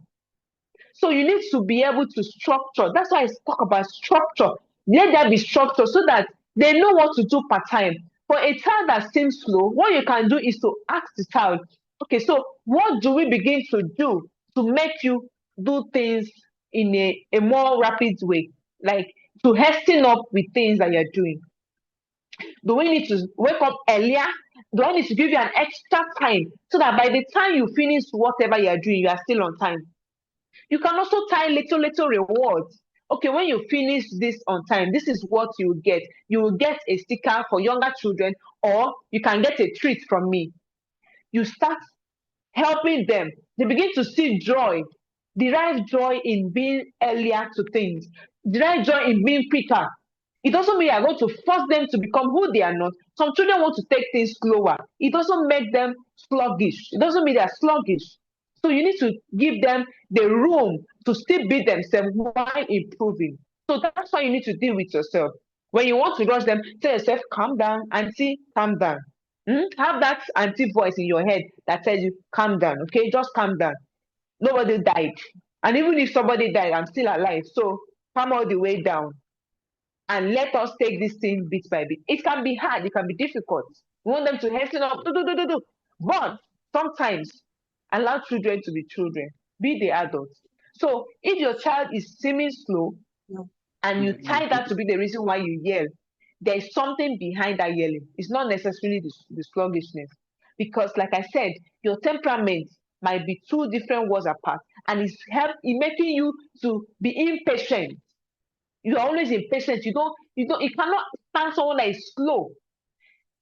So you need to be able to structure. That's why I talk about structure. Let there be structure so that they know what to do part time. For a child that seems slow, what you can do is to ask the child, okay, so what do we begin to do to make you do things in a more rapid way? Like to hasten up with things that you're doing. Do we need to wake up earlier? Do I need to give you an extra time so that by the time you finish whatever you're doing, you are still on time? You can also tie little rewards. Okay, when you finish this on time, this is what you will get. You will get a sticker for younger children, or you can get a treat from me. You start helping them. They begin to see joy, derive joy in being earlier to things, derive joy in being quicker. It doesn't mean you're going to force them to become who they are not. Some children want to take things slower. It doesn't make them sluggish. It doesn't mean they're sluggish. So you need to give them the room to still be themselves while improving. So that's why you need to deal with yourself. When you want to rush them, tell yourself, calm down, auntie, calm down. Have that auntie voice in your head that tells you, calm down, okay? Just calm down. Nobody died. And even if somebody died, I'm still alive. So calm all the way down and let us take this thing bit by bit. It can be hard, it can be difficult. We want them to hasten up, do. But sometimes allow children to be children, be the adults. So if your child is seeming slow and you tie that to be the reason why you yell, there's something behind that yelling. It's not necessarily the sluggishness. Because, like I said, your temperament might be two different worlds apart, and it's making you to be impatient. You are always impatient. You cannot stand someone that is slow.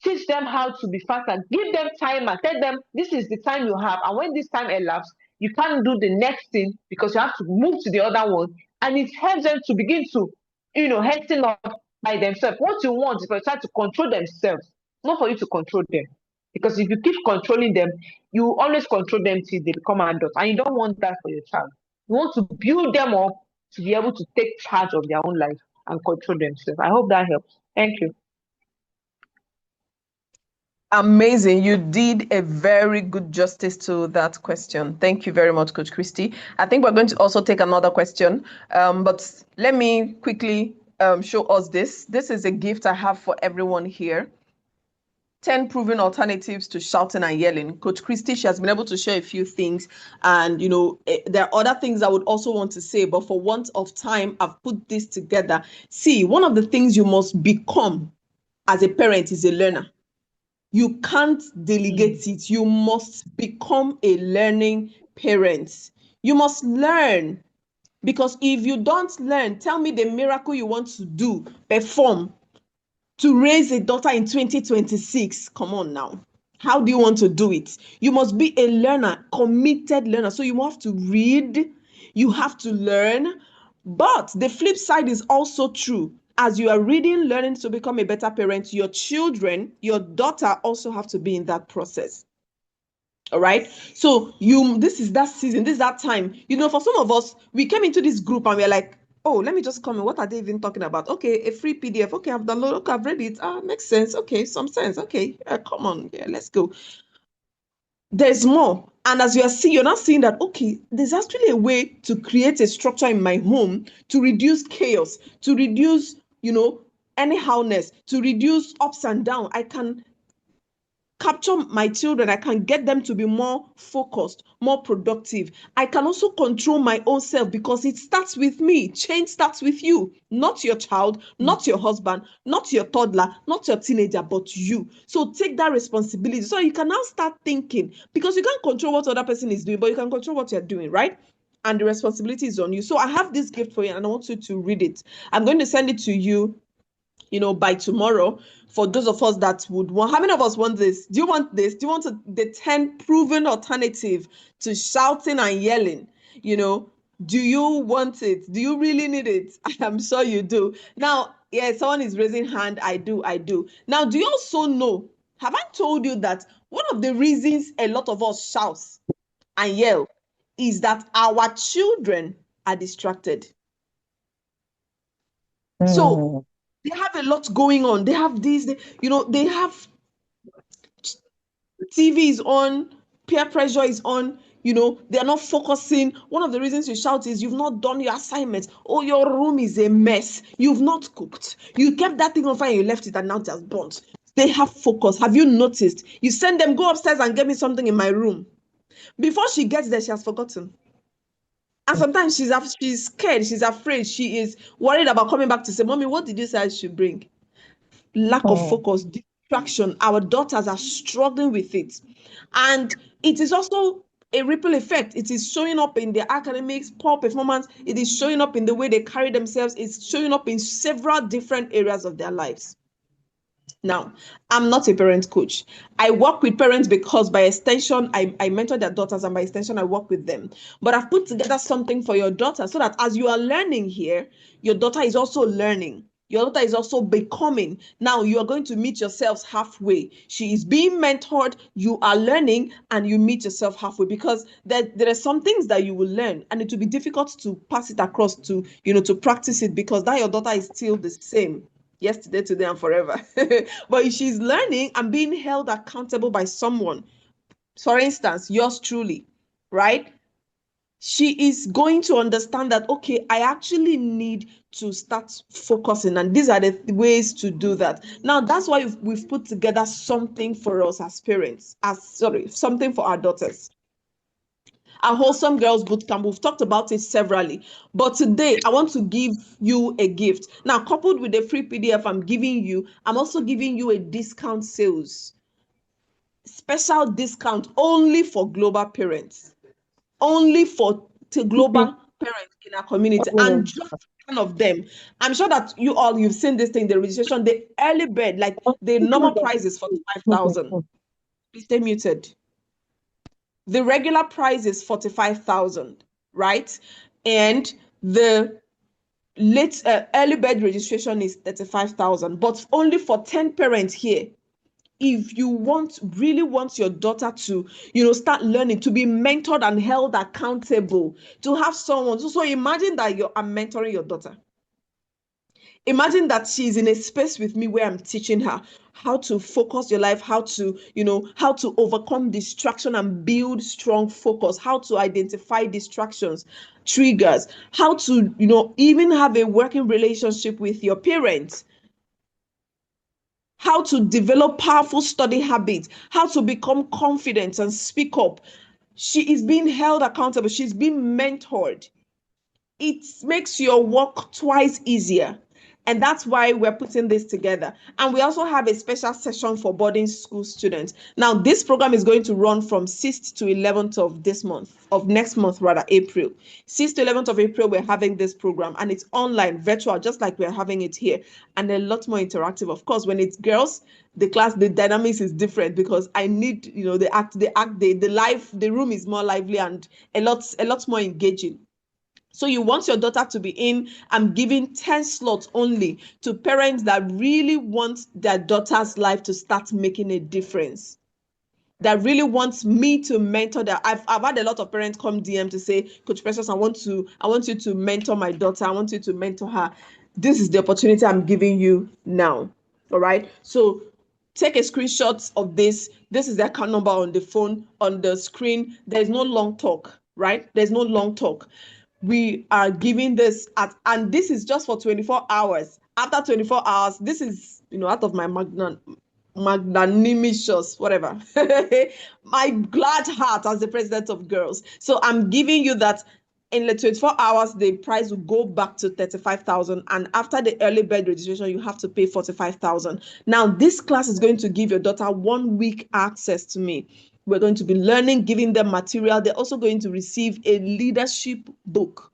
Teach them how to be faster. Give them timer. Tell them this is the time you have, and when this time elapses, you can't do the next thing because you have to move to the other one. And it helps them to begin to, hasten up by themselves. What you want is for you to try to control themselves, not for you to control them. Because if you keep controlling them, you always control them till they become adults, and you don't want that for your child. You want to build them up to be able to take charge of their own life and control themselves. I hope that helps. Thank you. Amazing. You did a very good justice to that question. Thank you very much, Coach Christy. I think we're going to also take another question, but let me quickly show us this. This is a gift I have for everyone here. 10 proven alternatives to shouting and yelling. Coach Christy, she has been able to share a few things. And, there are other things I would also want to say, but for want of time, I've put this together. See, one of the things you must become as a parent is a learner. You can't delegate it. You must become a learning parent. You must learn. Because if you don't learn, tell me the miracle you want to do, perform, to raise a daughter in 2026. Come on now. How do you want to do it? You must be a learner, committed learner. So you have to read, you have to learn. But the flip side is also true. As you are reading, learning to become a better parent, your children, your daughter also have to be in that process. All right. So this is that season, this is that time. For some of us, we came into this group and we're like, oh, let me just comment. What are they even talking about? Okay, a free PDF. Okay, I've downloaded. Okay, I've read it. Makes sense. Okay, some sense. Okay, come on. Yeah, let's go. There's more. And as you're not seeing that, okay, there's actually a way to create a structure in my home to reduce chaos, to reduce, anyhowness, to reduce ups and downs. I can capture my children. I can get them to be more focused, more productive. I can also control my own self because it starts with me. Change starts with you, not your child, not your husband, not your toddler, not your teenager, but you. So take that responsibility. So you can now start thinking, because you can't control what other person is doing, but you can control what you're doing, right? And the responsibility is on you. So I have this gift for you and I want you to read it. I'm going to send it to you by tomorrow. For those of us that would want, how many of us want this? Do you want this? Do you want the 10 proven alternative to shouting and yelling? Do you want it? Do you really need it? I'm sure you do. Now, yeah, someone is raising hand. I do. Now, do you also know, have I told you that one of the reasons a lot of us shout and yell is that our children are distracted? So they have a lot going on. They have they have TV is on, peer pressure is on, they're not focusing. One of the reasons you shout is you've not done your assignment. Oh, your room is a mess. You've not cooked. You kept that thing on fire and you left it and now just burnt. They have focus. Have you noticed? You send them, go upstairs and get me something in my room. Before she gets there, she has forgotten. And sometimes she's scared, she's afraid, she is worried about coming back to say, Mommy, what did you say I should bring? Lack of focus, distraction. Our daughters are struggling with it. And it is also a ripple effect. It is showing up in their academics, poor performance. It is showing up in the way they carry themselves. It's showing up in several different areas of their lives. Now, I'm not a parent coach. I work with parents because by extension, I mentor their daughters, and by extension, I work with them. But I've put together something for your daughter so that as you are learning here, your daughter is also learning. Your daughter is also becoming. Now you are going to meet yourselves halfway. She is being mentored, you are learning, and you meet yourself halfway, because there are some things that you will learn and it will be difficult to pass it across to practice it, because that your daughter is still the same yesterday, today, and forever. But she's learning and being held accountable by someone. For instance, yours truly, right? She is going to understand that, okay, I actually need to start focusing, and these are the ways to do that. Now, that's why we've put together something for us as parents, something for our daughters. Our Wholesome Girls Bootcamp, we've talked about it severally, but today I want to give you a gift. Now, coupled with the free PDF I'm giving you, I'm also giving you a discount sales. Special discount only for global parents. Only for the global parents in our community. And 10 of them. I'm sure that you've seen this thing, the registration, the early bird, like the normal price is 45,000. Please stay muted. The regular price is 45,000, right? And the early bird registration is 35,000, but only for 10 parents here. If you really want your daughter to, start learning, to be mentored and held accountable, to have someone. So imagine that I'm mentoring your daughter. Imagine that she's in a space with me where I'm teaching her how to focus your life, how to, how to overcome distraction and build strong focus, how to identify distractions, triggers, how to, even have a working relationship with your parents, how to develop powerful study habits, how to become confident and speak up. She is being held accountable. She's being mentored. It makes your work twice easier. And that's why we're putting this together. And we also have a special session for boarding school students. Now, this program is going to run from 6th to 11th of next month, rather, April. 6th to 11th of April, we're having this program, and it's online, virtual, just like we're having it here, and a lot more interactive. Of course, when it's girls, the dynamics is different, because I need, the room is more lively and a lot more engaging. So you want your daughter to be in. I'm giving 10 slots only to parents that really want their daughter's life to start making a difference, that really wants me to mentor them. I've had a lot of parents come DM to say, Coach Precious, I want you to mentor my daughter. I want you to mentor her. This is the opportunity I'm giving you now. All right. So take a screenshot of this. This is the account number on the phone, on the screen. There's no long talk, right? There's no long talk. We are giving this and this is just for 24 hours. After 24 hours, this is, out of my magnanimous, whatever, my glad heart as the president of girls. So I'm giving you that in the 24 hours, the price will go back to 35,000. And after the early bird registration, you have to pay 45,000. Now, this class is going to give your daughter 1 week access to me. We're going to be learning, giving them material. They're also going to receive a leadership book,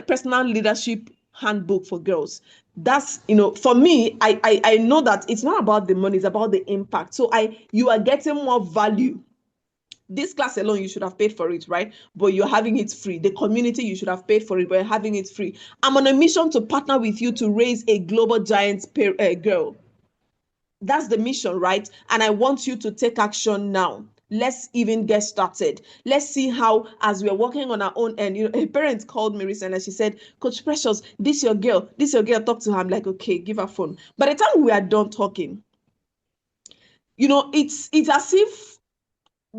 personal leadership handbook for girls. That's, for me, I know that it's not about the money, it's about the impact. So you are getting more value. This class alone, you should have paid for it, right? But you're having it free. The community, you should have paid for it, but you're having it free. I'm on a mission to partner with you to raise a global giant girl. That's the mission, right? And I want you to take action now. Let's even get started. Let's see how, as we're working on our own end, a parent called me recently. She said, Coach Precious, this your girl, talk to her. I'm like, okay, give her phone. By the time we are done talking, it's as if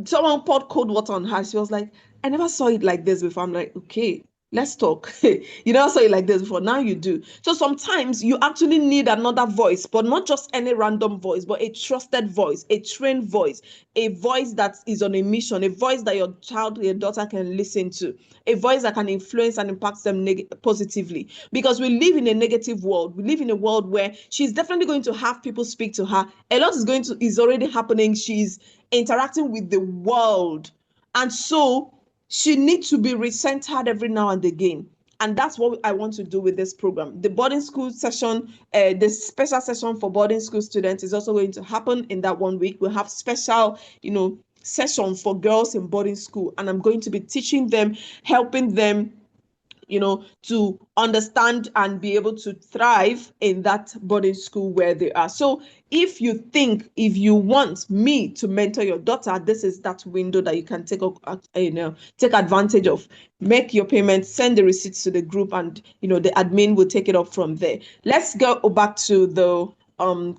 someone poured cold water on her. She was like, I never saw it like this before. I'm like, okay, let's talk. You never saw it like this before. Now you do. So sometimes you actually need another voice, but not just any random voice, but a trusted voice, a trained voice, a voice that is on a mission, a voice that your child, your daughter can listen to, a voice that can influence and impact them positively. Because we live in a negative world. We live in a world where she's definitely going to have people speak to her. A lot is already happening. She's interacting with the world. And so she needs to be recentered every now and again. And that's what I want to do with this program. The boarding school session, the special session for boarding school students is also going to happen in that 1 week. We'll have special, session for girls in boarding school. And I'm going to be teaching them, helping them, to understand and be able to thrive in that boarding school where they are. So if you want me to mentor your daughter, this is that window that you can take advantage of. Make your payment, send the receipts to the group, and the admin will take it up from there. Let's go back to the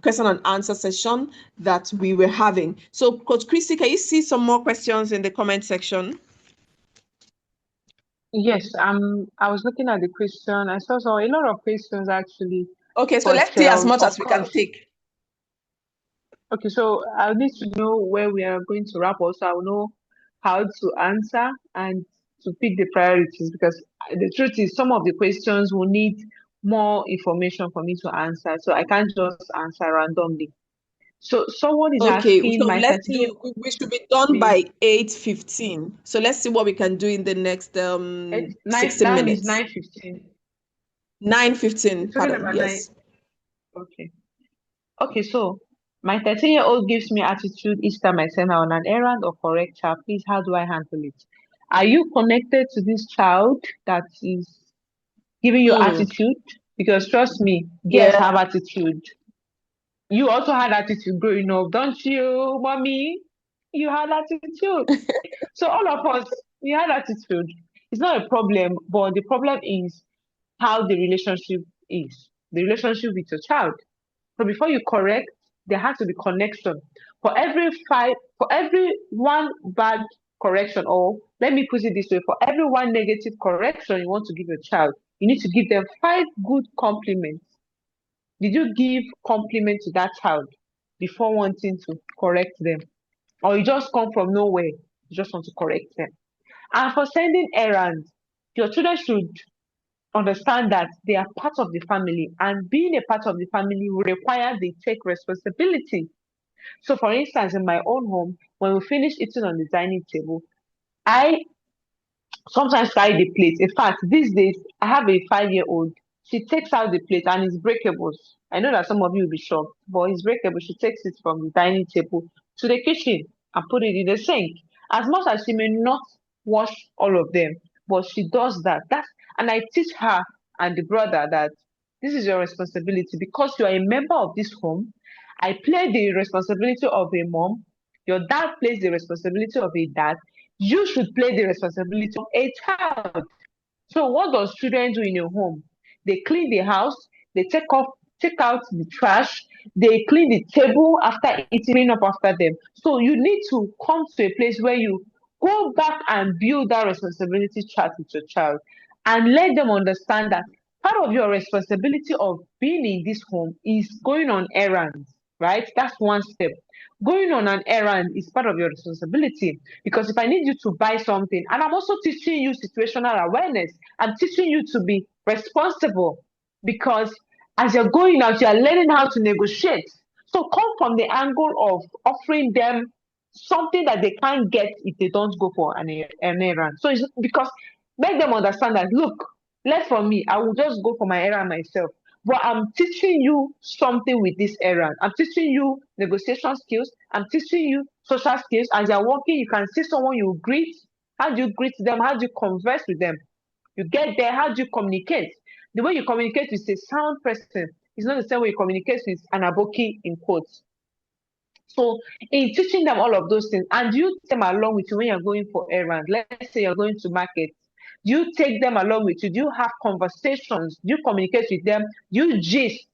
question and answer session that we were having. So Coach Christy, can you see some more questions in the comment section? Yes, I was looking at the question. I saw a lot of questions actually. Okay, so But let's see as much of as we can course, take. okay, so I'll need to know where we are going to wrap up, so I'll know how to answer and to pick the priorities, because the truth is some of the questions will need more information for me to answer. So I can't just answer randomly. So someone is Okay, asking so my let's 13 year do, we should be done babe, by 8:15. So let's see what we can do in the next it's nine, 16 that means minutes. 9:15. 9:15, It's only pardon. number 9. Yes. Okay. Okay, so my 13-year-old gives me attitude each time I send her on an errand or correct her. Please, how do I handle it? Are you connected to this child that is giving you Mm. attitude? Because trust me, girls Yeah. have attitude. You also had attitude growing up, don't you, mommy? You had attitude. So all of us, we had attitude. It's not a problem, but the problem is how the relationship is, the relationship with your child. So before you correct, there has to be connection. For every one bad correction, or let me put it this way, for every one negative correction you want to give your child, you need to give them 5 good compliments. Did you give compliment to that child before wanting to correct them? Or you just come from nowhere, you just want to correct them? And for sending errands, your children should understand that they are part of the family, and being a part of the family will require they take responsibility. So, for instance, in my own home, when we finish eating on the dining table, I sometimes carry the plate. In fact, these days I have a 5-year-old. She takes out the plate and it's breakable. I know that some of you will be shocked, but it's breakable. She takes it from the dining table to the kitchen and put it in the sink. As much as she may not wash all of them, but she does that. And I teach her and the brother that this is your responsibility because you are a member of this home. I play the responsibility of a mom. Your dad plays the responsibility of a dad. You should play the responsibility of a child. So what does children do in a home? They clean the house, they take out the trash, they clean the table after eating, clean up after them. So you need to come to a place where you go back and build that responsibility chart with your child and let them understand that part of your responsibility of being in this home is going on errands, right? That's one step. Going on an errand is part of your responsibility because if I need you to buy something, and I'm also teaching you situational awareness, I'm teaching you to be responsible because as you're going out, you're learning how to negotiate. So come from the angle of offering them something that they can't get if they don't go for an errand. So it's because make them understand that look, less from me, I will just go for my errand myself. But I'm teaching you something with this errand. I'm teaching you negotiation skills. I'm teaching you social skills. As you're walking, you can see someone you greet. How do you greet them? How do you converse with them? You get there, how do you communicate? The way you communicate with a sound person is not the same way you communicate with an aboki in quotes. So in teaching them all of those things, and you take them along with you when you're going for errands, let's say you're going to market, you take them along with you. Do you have conversations? Do you communicate with them? Do you gist?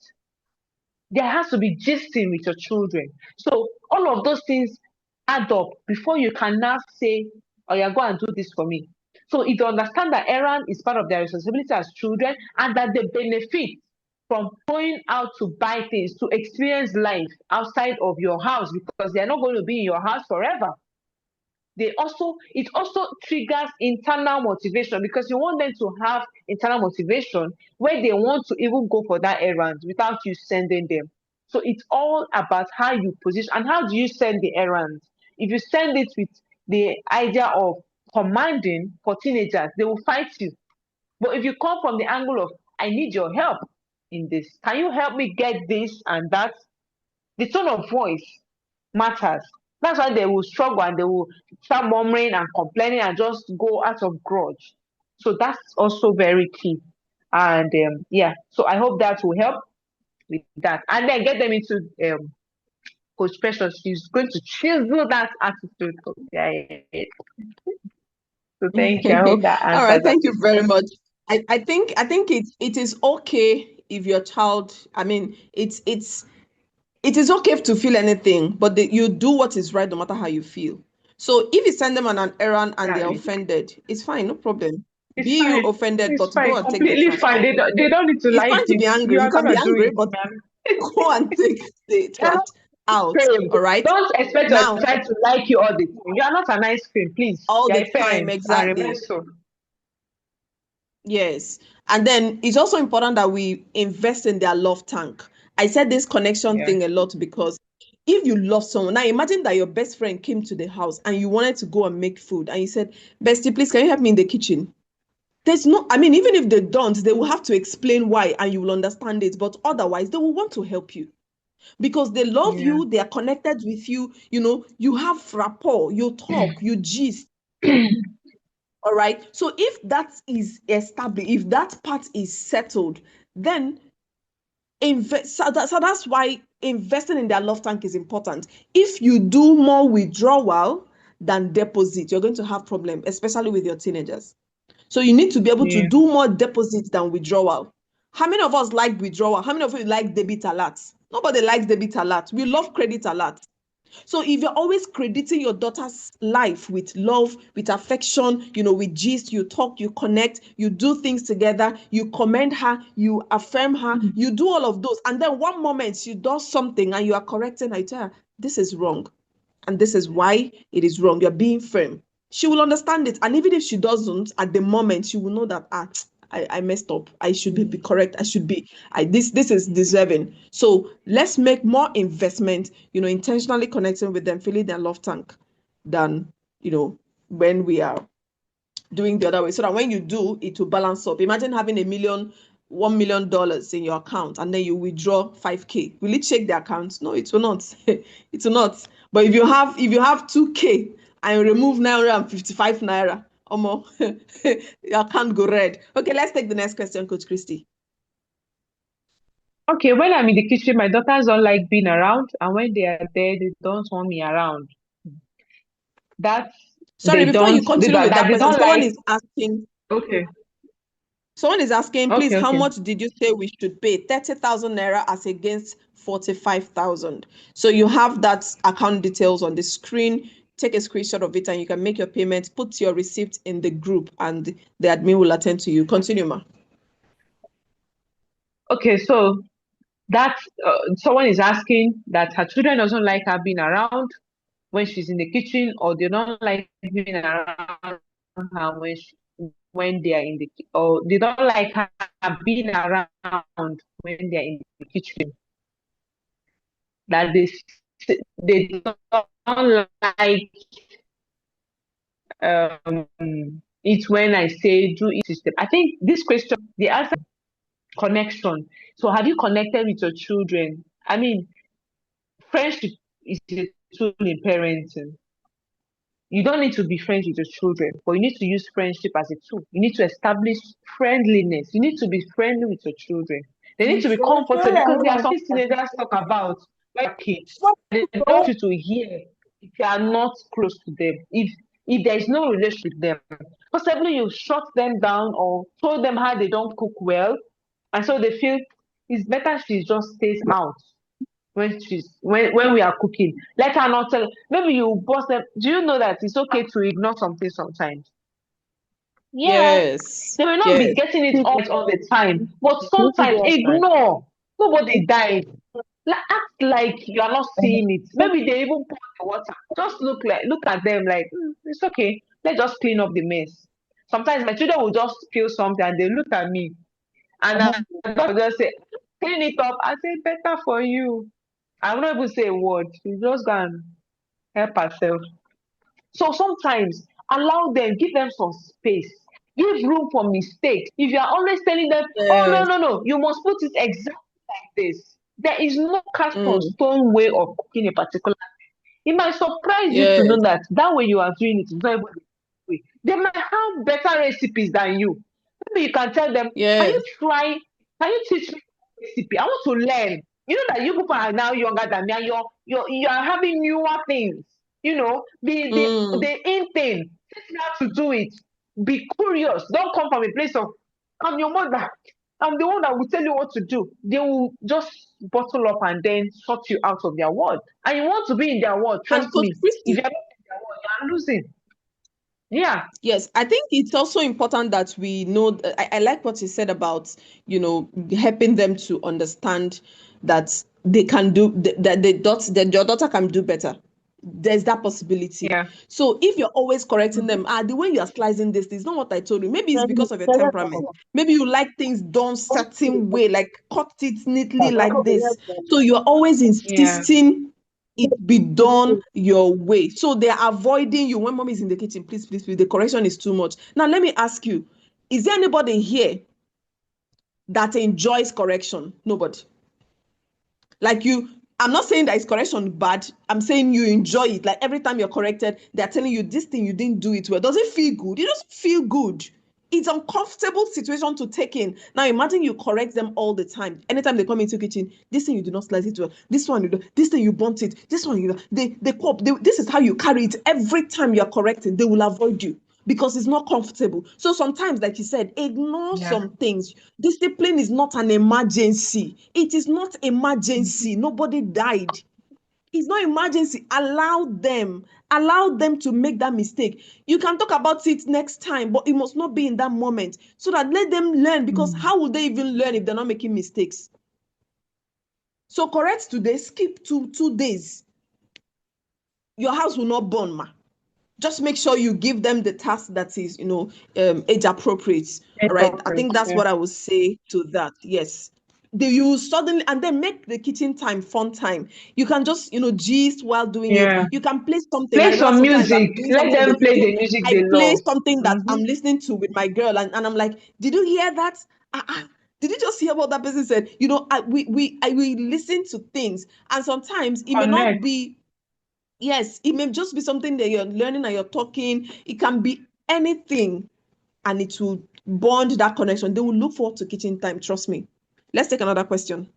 There has to be gisting with your children. So all of those things add up before you can now say, oh yeah, go and do this for me. So if you understand that errand is part of their responsibility as children and that they benefit from going out to buy things, to experience life outside of your house because they're not going to be in your house forever. It also triggers internal motivation because you want them to have internal motivation where they want to even go for that errand without you sending them. So it's all about how you position and how do you send the errand. If you send it with the idea of commanding for teenagers, they will fight you. But if you come from the angle of I need your help in this, can you help me get this and that? The tone of voice matters. That's why they will struggle and they will start murmuring and complaining and just go out of grudge. So that's also very key. And yeah, so I hope that will help with that. And then get them into Coach Precious. She's going to chisel that attitude. Okay. So thank you. I hope that All right, answers that thank you very question. much. I think it is okay if your child, I mean, it is okay to feel anything, but you do what is right no matter how you feel. So if you send them on an errand and they're Exactly. offended, it's fine, no problem. It's Be you fine. offended, It's but go fine. and take the Completely trash fine. out. They don't need to It's like fine to it. be You angry. You are can be gonna do angry, it, but man. go and take the trash out. Cream. All right. Don't expect your Now, child to like you all the time. You are not an ice cream, please. all You're the a time, parent and remain exactly. so. Yes. And then it's also important that we invest in their love tank. I said this connection Yeah. thing a lot because if you love someone, now imagine that your best friend came to the house and you wanted to go and make food and you said, Bestie, please, can you help me in the kitchen? There's no, I mean, even if they don't, they will have to explain why and you will understand it. But otherwise, they will want to help you because they love Yeah. you, they are connected with you, you have rapport, you talk, you gist. All right. So if that is established, if that part is settled, then invest. So that's why investing in their love tank is important. If you do more withdrawal than deposit, you're going to have problem, especially with your teenagers. So you need to be able to Yeah. do more deposits than withdrawal. How many of us like withdrawal? How many of you like debit alerts? Nobody likes debit alert. We love credit alert. So if you're always crediting your daughter's life with love, with affection, with gist, you talk, you connect, you do things together, you commend her, you affirm her, you do all of those. And then one moment she does something and you are correcting her, you tell her, this is wrong. And this is why it is wrong. You're being firm. She will understand it. And even if she doesn't, at the moment, she will know that, I messed up. I should be correct. I should be, this is deserving. So let's make more investment, intentionally connecting with them, filling their love tank than, when we are doing the other way. So that when you do, it will balance up. Imagine having $1 million in your account and then you withdraw 5K. Will it shake the account? No, it will not. It will not. But if you have 2K and you remove 955 naira, your account go red. Okay, let's take the next question, Coach Christy. Okay, when I'm in the kitchen, my daughters don't like being around, and when they are there, they don't want me around. That's Sorry, before you continue with that that they question, don't someone like. is asking, Okay, please, okay, how okay. much did you say we should pay? 30,000 naira as against 45,000. So you have that account details on the screen. Take a screenshot of it and you can make your payment. Put your receipt in the group and the admin will attend to you. Continue, ma. Okay, so that someone is asking that her children doesn't like her being around when she's in the kitchen, or they don't like being around her when they are in or they don't like her being around when they are in the kitchen. That they don't like um it when I say do it system. I think this question, the answer, connection. So have you connected with your children? I mean, friendship is a tool in parenting. You don't need to be friends with your children, but you need to use friendship as a tool. You need to establish friendliness. You need to be friendly with your children. They need to be comfortable because there are some teenagers talk about like kids. They don't want you to hear if you are not close to them. If there is no relationship with them, possibly you shut them down or told them how they don't cook well, and so they feel it's better she just stays out when we are cooking. Let her not tell. Maybe you boss them. Do you know that it's okay to ignore something sometimes? Yeah, Yes. they may not be Yes. getting it all the time, but sometimes ignore. Nobody died. Act like you are not seeing it. Maybe they even pour the water. Just look at them like it's okay. Let's just clean up the mess. Sometimes my children will just feel something and they look at me and I just say, clean it up. I say better for you. I will not even say a word. You just go and help herself. So sometimes allow them, give them some space, give room for mistakes. If you are always telling them, oh no, Yes. no, no, you must put it exactly like this. There is no cast on Mm. stone way of cooking a particular. It might surprise you to know Yes. that way you are doing it is not even the way. They might have better recipes than you. Maybe you can tell them, Yes. can you teach me recipe? I want to learn. You know that you people are now younger than me and you are having newer things. You know, Mm. the in thing. Teach me how to do it. Be curious. Don't come from a place of I'm your mother. I'm the one that will tell you what to do. They will just bottle up and then sort you out of their word. And you want to be in their word. And Trust Coach me. If Christy, you're not in their word, you are losing. Yeah. yes, I think it's also important that we know. I like what you said about, helping them to understand that they can do that your daughter can do better. There's that possibility. Yeah. So if you're always correcting them, the way you are slicing this is not what I told you. Maybe it's because of your temperament. Maybe you like things done certain way, like cut it neatly like this. So you're always Yeah. insisting it be done your way. So they're avoiding you when mom is in the kitchen. Please, please, please. The correction is too much. Now, let me ask you, Is there anybody here that enjoys correction? Nobody. Like you, I'm not saying that it's correction bad. I'm saying you enjoy it. Like every time you're corrected, they're telling you this thing you didn't do it well. Does it feel good? It doesn't feel good. It's an uncomfortable situation to take in. Now imagine you correct them all the time. Anytime they come into the kitchen, this thing you do not slice it well. This one you do. This thing you burnt it. This one you do. They cope. This is how you carry it. Every time you're correcting, they will avoid you because it's not comfortable. So sometimes, like you said, ignore Yeah. some things. Discipline is not an emergency. It is not emergency. Nobody died. It's not emergency. Allow them to make that mistake. You can talk about it next time, but it must not be in that moment. So that let them learn, because how would they even learn if they're not making mistakes? So correct today, skip 2 days. Your house will not burn, ma. Just make sure you give them the task that is, age appropriate. All right. I think that's Yeah. what I would say to that. Yes. You suddenly, and then make the kitchen time fun time. You can just, gist while doing it. Yeah. You can play something. I Play remember some sometimes I'm music. doing Let something in the them play kitchen. the music I they play love. something that I'm listening to with my girl, and I'm like, did you hear that? Did you just hear what that person said? We listen to things, and sometimes it may not Connect. be. Yes, it may just be something that you're learning and you're talking. It can be anything, and it will bond that connection. They will look forward to kitchen time. Trust me. Let's take another question.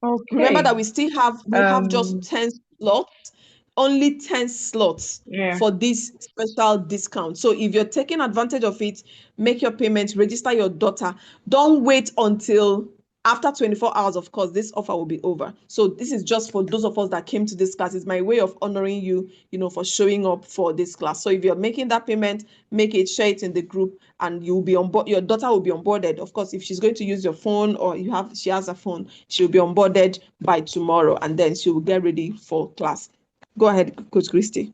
Remember Okay. that we have just 10 slots, only 10 slots Yeah. for this special discount. So if you're taking advantage of it, make your payments, register your daughter. Don't wait until after 24 hours, of course, this offer will be over. So this is just for those of us that came to this class. It's my way of honoring you, for showing up for this class. So if you're making that payment, make it, share it in the group, and you'll be on board. Your daughter will be onboarded. Of course, if she's going to use your phone, or she has a phone, she'll be onboarded by tomorrow, and then she will get ready for class. Go ahead, Coach Christy.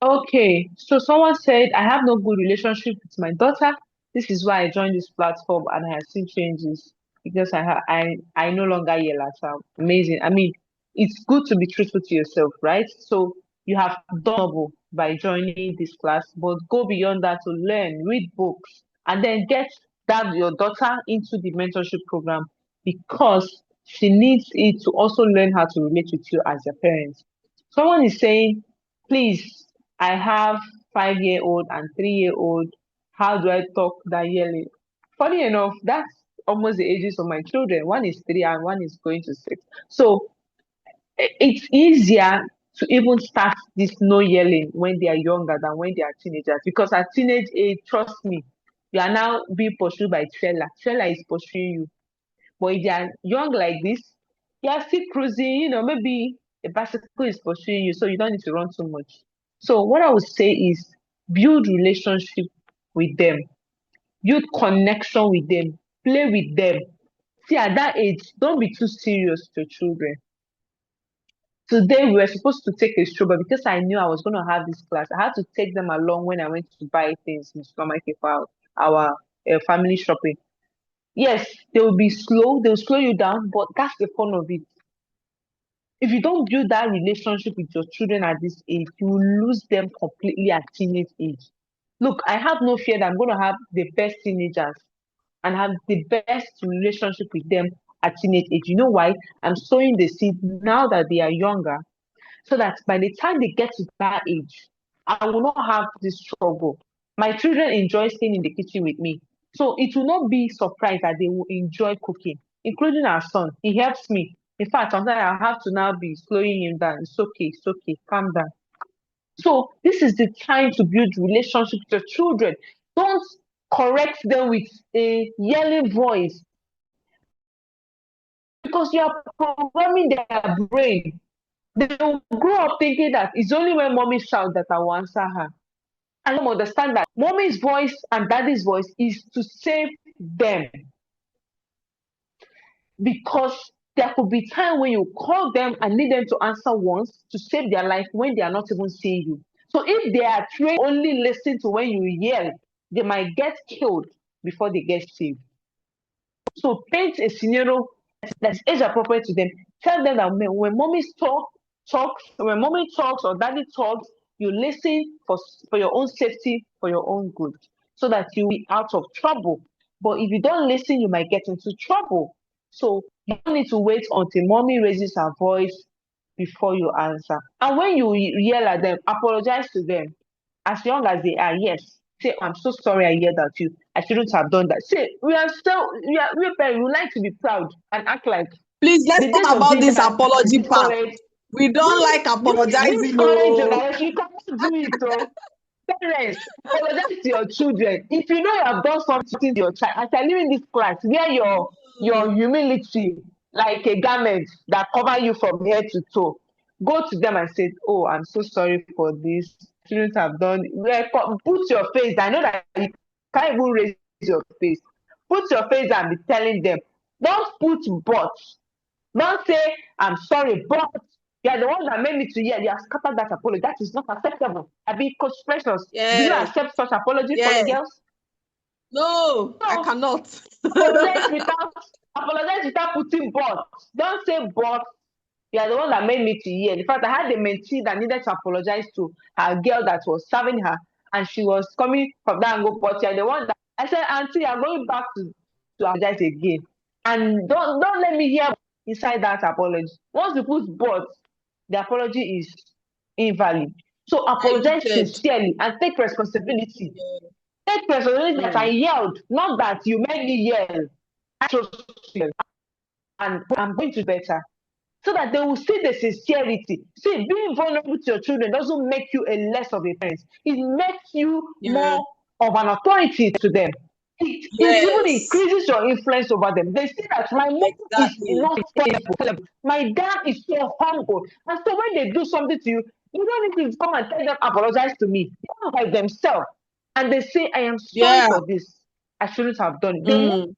Okay, so someone said, I have no good relationship with my daughter. This is why I joined this platform and I have seen changes because I no longer yell at her. Amazing. I mean, it's good to be truthful to yourself, right? So you have done noble by joining this class, but go beyond that to learn, read books, and then get that your daughter into the mentorship program because she needs it to also learn how to relate with you as a parent. Someone is saying, please, I have 5-year-old and 3-year-old. How do I talk that yearly? Funny enough, that's almost the ages of my children. One is 3 and one is going to 6. So it's easier to even start this no yelling when they are younger than when they are teenagers. Because at teenage age, trust me, you are now being pursued by trailer. Trailer is pursuing you. But if you are young like this, you are still cruising, maybe a bicycle is pursuing you, so you don't need to run too much. So what I would say is build relationship with them, build connection with them, play with them. See, at that age, don't be too serious to children. Today we were supposed to take a stroll, but because I knew I was going to have this class, I had to take them along when I went to buy things in the supermarket for our family shopping. Yes, they will be slow, they'll slow you down, but that's the fun of it. If you don't build that relationship with your children at this age, you will lose them completely at teenage age. Look, I have no fear that I'm going to have the best teenagers and have the best relationship with them at teenage age. You know why? I'm sowing the seed now that they are younger, so that by the time they get to that age, I will not have this struggle. My children enjoy staying in the kitchen with me. So it will not be surprised that they will enjoy cooking, including our son. He helps me. In fact, sometimes I have to now be slowing him down. It's okay, calm down. So this is the time to build relationship with your children. Don't correct them with a yelling voice because you are programming their brain. They will grow up thinking that it's only when mommy shouts that I will answer her. And them understand that mommy's voice and daddy's voice is to save them. Because there could be time when you call them and need them to answer once to save their life when they are not even seeing you. So if they are trained only listen to when you yell, they might get killed before they get saved. So paint a scenario that's age appropriate to them. Tell them that when mommy talks, when mommy talks or daddy talks, You listen for your own safety, for your own good, so that you will be out of trouble. But if you don't listen, you might get into trouble. So you don't need to wait until mommy raises her voice before you answer. And when you yell at them, apologize to them as young as they are. Yes, say, I'm so sorry I yelled at you. I shouldn't have done that. Say, we parents, we like to be proud and act like Please, let's the days talk of about doing this that apology part. current We don't like this apologizing, current no. generation, you cannot do it. Oh. Parents, apologize to your children. If you know you have done something to your child, as you're leaving this class, wear your humility like a garment that cover you from head to toe. Go to them and say, "Oh, I'm so sorry for this. I shouldn't have done." Put your face. I know that you can't even raise your face. Put your face and be telling them. Don't put buts. Don't say, I'm sorry, but you are the one that made me to hear. You have scattered that apology. That is not acceptable. I be Coach Precious. Do you Yes, accept such apology for your yes. girls? No, I No. cannot. Apologize without putting but. Don't say but. You are the one that made me to hear. In fact, I had a mentee that needed to apologize to her girl that was serving her, and she was coming from that angle, but you are the one that I said, Auntie, I'm going back to apologize again. And don't let me hear inside that apology. Once you put but, the apology is invalid. So apologize Diluted. sincerely and take responsibility. Take responsibility that I Mm. yelled, not that you made me yell. I chose to yell, and I'm going to better so that they will see the sincerity. See, being vulnerable to your children doesn't make you a less of a parent. It makes you Yeah. more of an authority to them. It even Yes. increases your influence over them. They see that my mom is Exactly. not spoilable. My dad is so humble. And so when they do something to you, you don't need to come and tell them, apologize to me. They come by themselves. And they say, I am sorry Yeah. for this. I shouldn't have done it. They want Mm.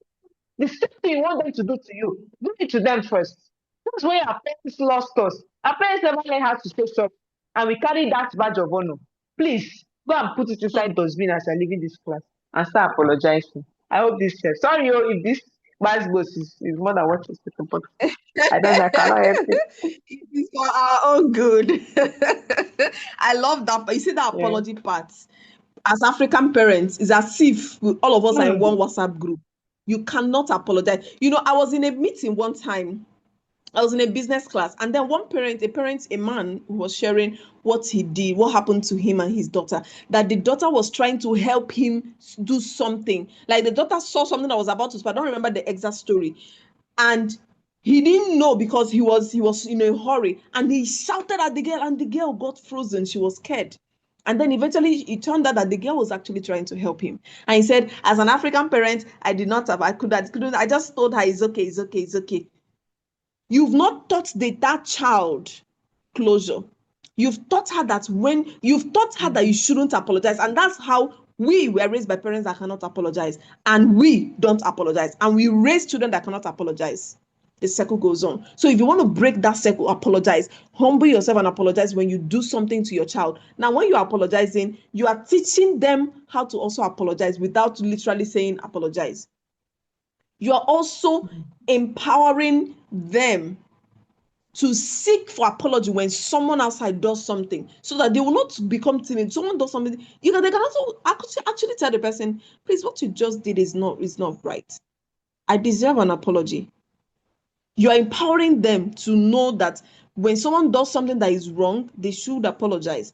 the same thing you want them to do to you. Do it to them first. That's why our parents lost us. Our parents never learned how to say sorry. And we carry that badge of honor. Please go and put it inside dustbin as you're leaving this class and start apologizing. I hope this helps. Sorry, if this bad boss is more than what you're speaking, but I don't know, I cannot help it. It is for our own good. I love that. But you see that Yeah. apology part. As African parents, it's as if all of us are in one Hmm. WhatsApp group. You cannot apologize. I was in a meeting one time. I was in a business class, and then a man who was sharing what he did, what happened to him and his daughter. That the daughter was trying to help him do something. Like the daughter saw something that was about to spoil. I don't remember the exact story, and he didn't know because he was in a hurry, and he shouted at the girl, and the girl got frozen. She was scared. And then eventually it turned out that the girl was actually trying to help him. And he said, as an African parent, I did not have, I couldn't, I just told her it's okay, it's okay, it's okay. You've not taught that child closure. You've taught her that you shouldn't apologize. And that's how we were raised by parents that cannot apologize. And we don't apologize. And we raise children that cannot apologize. The circle goes on. So if you want to break that circle, apologize. Humble yourself and apologize when you do something to your child. Now, when you're apologizing, you are teaching them how to also apologize without literally saying apologize. You are also empowering them to seek for apology when someone outside does something so that they will not become timid. Someone does something, they can also actually tell the person, please, what you just did is not right. I deserve an apology. You are empowering them to know that when someone does something that is wrong, they should apologize.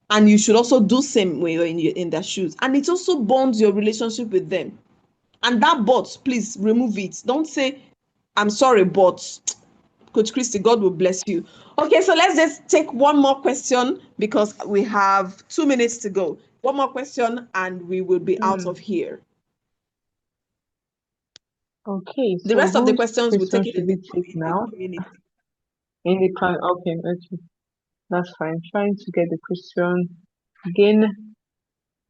And you should also do same when you're in their shoes. And it also bonds your relationship with them. And that but, please remove it. Don't say, I'm sorry, but Coach Christy, God will bless you. Okay, so let's just take one more question because we have 2 minutes to go. One more question and we will be out of Hmm. here. Okay, The so rest of the whose questions we'll take question it should in the, we take in the now? community. Okay, okay. That's fine. Trying to get the question again.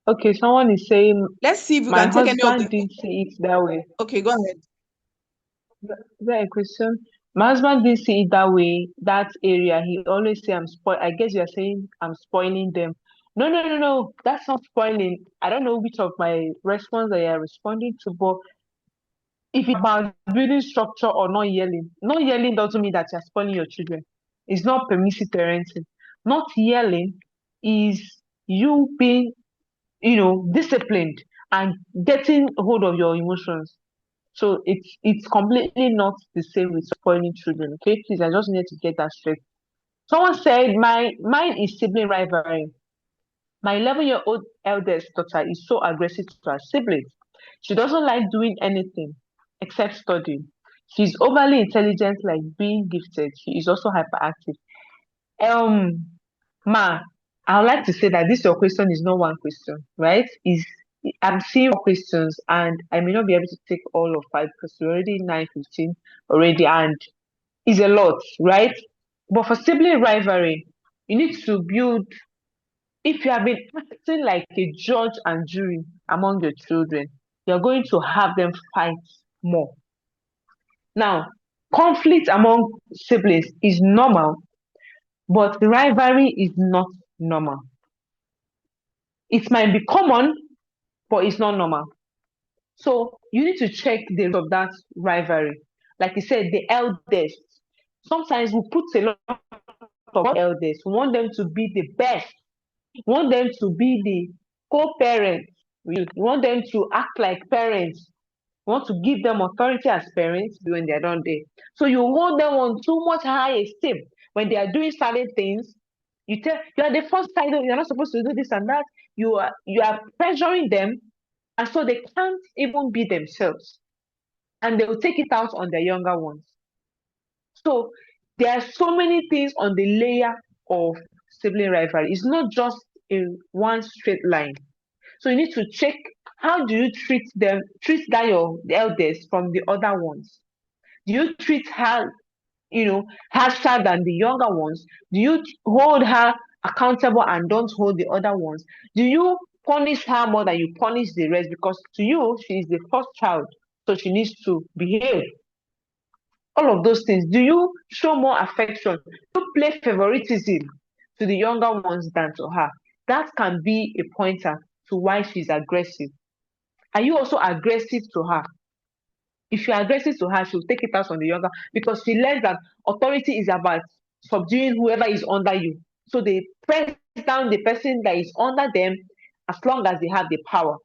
Okay, someone is saying Let's see if we my can take any of husband the. didn't see it that way. Okay, go ahead. Is that a question? My husband didn't see it that way, that area. He always say I'm spoil. I guess you're saying I'm spoiling them. No, no, no, no. That's not spoiling. I don't know which of my response that you're responding to, but if it's about building structure or not yelling doesn't mean that you're spoiling your children. It's not permissive parenting. Not yelling is you being, disciplined and getting hold of your emotions. So it's completely not the same with spoiling children. Okay, please, I just need to get that straight. Someone said mine is sibling rivalry. My 11-year-old eldest daughter is so aggressive to her siblings. She doesn't like doing anything except studying. She's overly intelligent, like being gifted. She is also hyperactive. Um, Ma, I would like to say that this your question is not one question, right? Is I'm seeing questions and I may not be able to take all of five because we're already 9:15 already and it's a lot, right? But for sibling rivalry, you need to build if you have been acting like a judge and jury among your children, you're going to have them fight more. Now, conflict among siblings is normal, but rivalry is not normal. It might be common, but it's not normal. So you need to check the root of that rivalry. Like you said, the eldest. Sometimes we put a lot of elders. We want them to be the best. We want them to be the co-parents. We want them to act like parents. We want to give them authority as parents when they are not there. So you hold them on too much high esteem when they are doing certain things. You are the first child. You're not supposed to do this and that. You are pressuring them, and so they can't even be themselves, and they will take it out on their younger ones. So there are so many things on the layer of sibling rivalry. It's not just in one straight line. So you need to check how do you treat that your the eldest from the other ones. Do you treat her, harsher than the younger ones? Do you hold her accountable and don't hold the other ones? Do you punish her more than you punish the rest? Because to you, she is the first child, so she needs to behave. All of those things. Do you show more affection? Do you play favoritism to the younger ones than to her? That can be a pointer to why she's aggressive. Are you also aggressive to her? If you're aggressive to her, she'll take it out on the younger because she learns that authority is about subduing whoever is under you. So they press down the person that is under them as long as they have the power.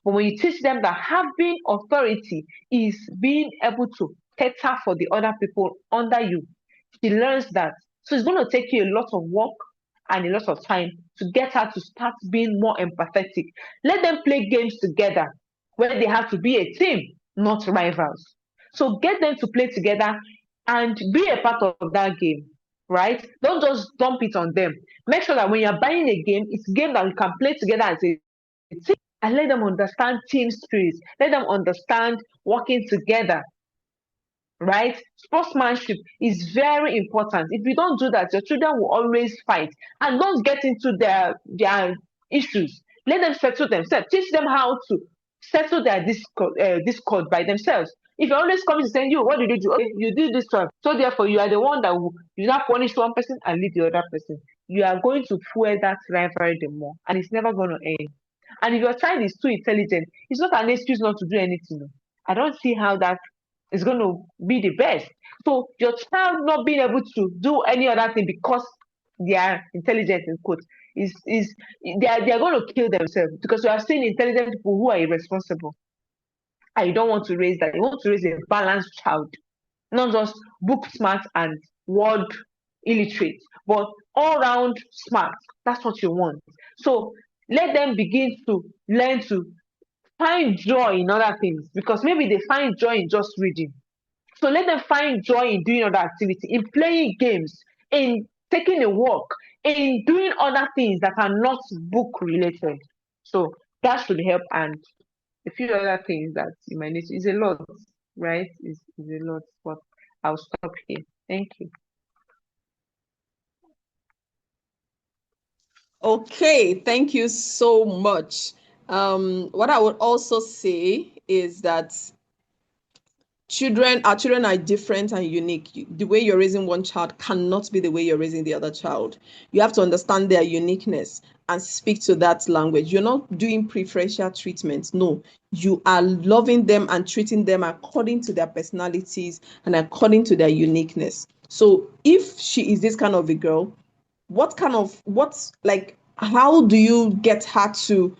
But when you teach them that having authority is being able to cater for the other people under you, she learns that. So it's going to take you a lot of work and a lot of time to get her to start being more empathetic. Let them play games together where they have to be a team, not rivals. So get them to play together and be a part of that game, right? Don't just dump it on them. Make sure that when you're buying a game, it's a game that we can play together as a team and let them understand team spirit. Let them understand working together, right? Sportsmanship is very important. If you don't do that, your children will always fight and don't get into their issues. Let them settle themselves. Teach them how to settle their discord by themselves. If you're always coming to say, you, what did you do? Okay, you did this one. So therefore, you are the one that will you now punish one person and leave the other person. You are going to fuel that rivalry the more, and it's never going to end. And if your child is too intelligent, it's not an excuse not to do anything. I don't see how that is going to be the best. So your child not being able to do any other thing because they are intelligent in quote is they are going to kill themselves because you are seeing intelligent people who are irresponsible. And you don't want to raise that. You want to raise a balanced child, not just book smart and word illiterate, but all round smart. That's what you want. So let them begin to learn to find joy in other things because maybe they find joy in just reading. So let them find joy in doing other activity, in playing games, in taking a walk, in doing other things that are not book related. So that should help and a few other things that you might need to. It's a lot, right? It's a lot, but I'll stop here. Thank you. Okay, thank you so much. What I would also say is that our children are different and unique. The way you're raising one child cannot be the way you're raising the other child. You have to understand their uniqueness and speak to that language. You're not doing preferential treatment. No, you are loving them and treating them according to their personalities and according to their uniqueness. So if she is this kind of a girl, what's like how do you get her to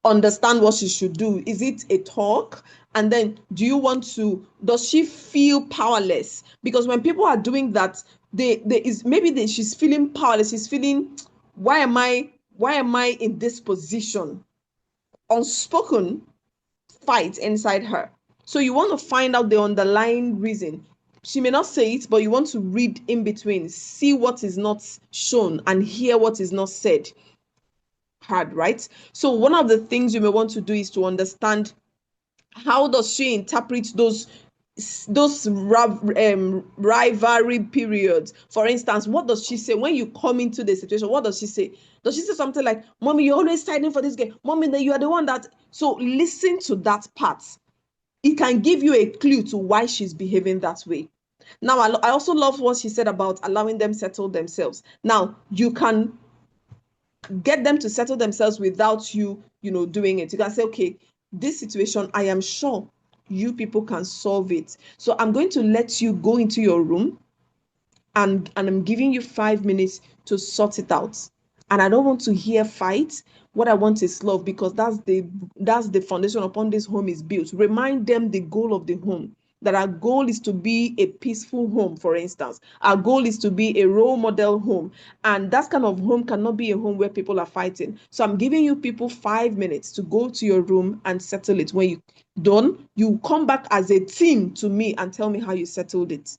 understand what she should do? Is it a talk? And then does she feel powerless? Because when people are doing that, she's feeling powerless. She's feeling, why am I in this position? Unspoken fight inside her. So you want to find out the underlying reason. She may not say it, but you want to read in between, see what is not shown and hear what is not said. Hard, right? So one of the things you may want to do is to understand, how does she interpret those rivalry periods? For instance, what does she say when you come into the situation? What does she say? Does she say something like, "Mommy, you're always siding for this guy. Mommy, you are the one that..." So listen to that part. It can give you a clue to why she's behaving that way. Now, I also love what she said about allowing them settle themselves. Now, you can get them to settle themselves without doing it. You can say, okay, this situation, I am sure you people can solve it. So I'm going to let you go into your room, and I'm giving you 5 minutes to sort it out. And I don't want to hear fight. What I want is love, because that's the foundation upon this home is built. Remind them the goal of the home. That our goal is to be a peaceful home, for instance. Our goal is to be a role model home. And that kind of home cannot be a home where people are fighting. So I'm giving you people 5 minutes to go to your room and settle it. When you done, you come back as a team to me and tell me how you settled it.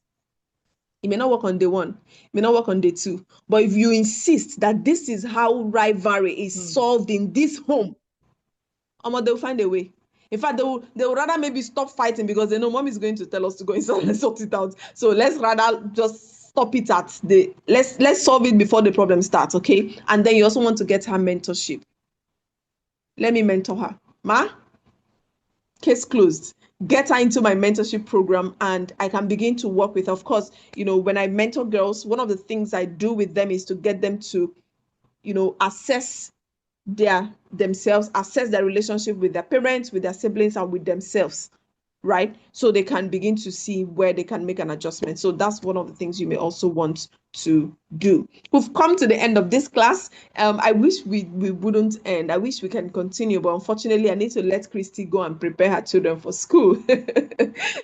It may not work on day one, it may not work on day two. But if you insist that this is how rivalry is solved in this home, they'll find a way. In fact, they will rather maybe stop fighting, because they know mom is going to tell us to go inside and sort it out. So let's rather just stop it at let's solve it before the problem starts, okay? And then you also want to get her mentorship. Let me mentor her. Ma, case closed. Get her into my mentorship program, and I can begin to work with her. Of course, when I mentor girls, one of the things I do with them is to get them to, assess themselves, assess their relationship with their parents, with their siblings, and with themselves, right? So they can begin to see where they can make an adjustment. So that's one of the things you may also want to do. We've come to the end of this class. I wish we wouldn't end. I wish we can continue, but unfortunately, I need to let Christy go and prepare her children for school.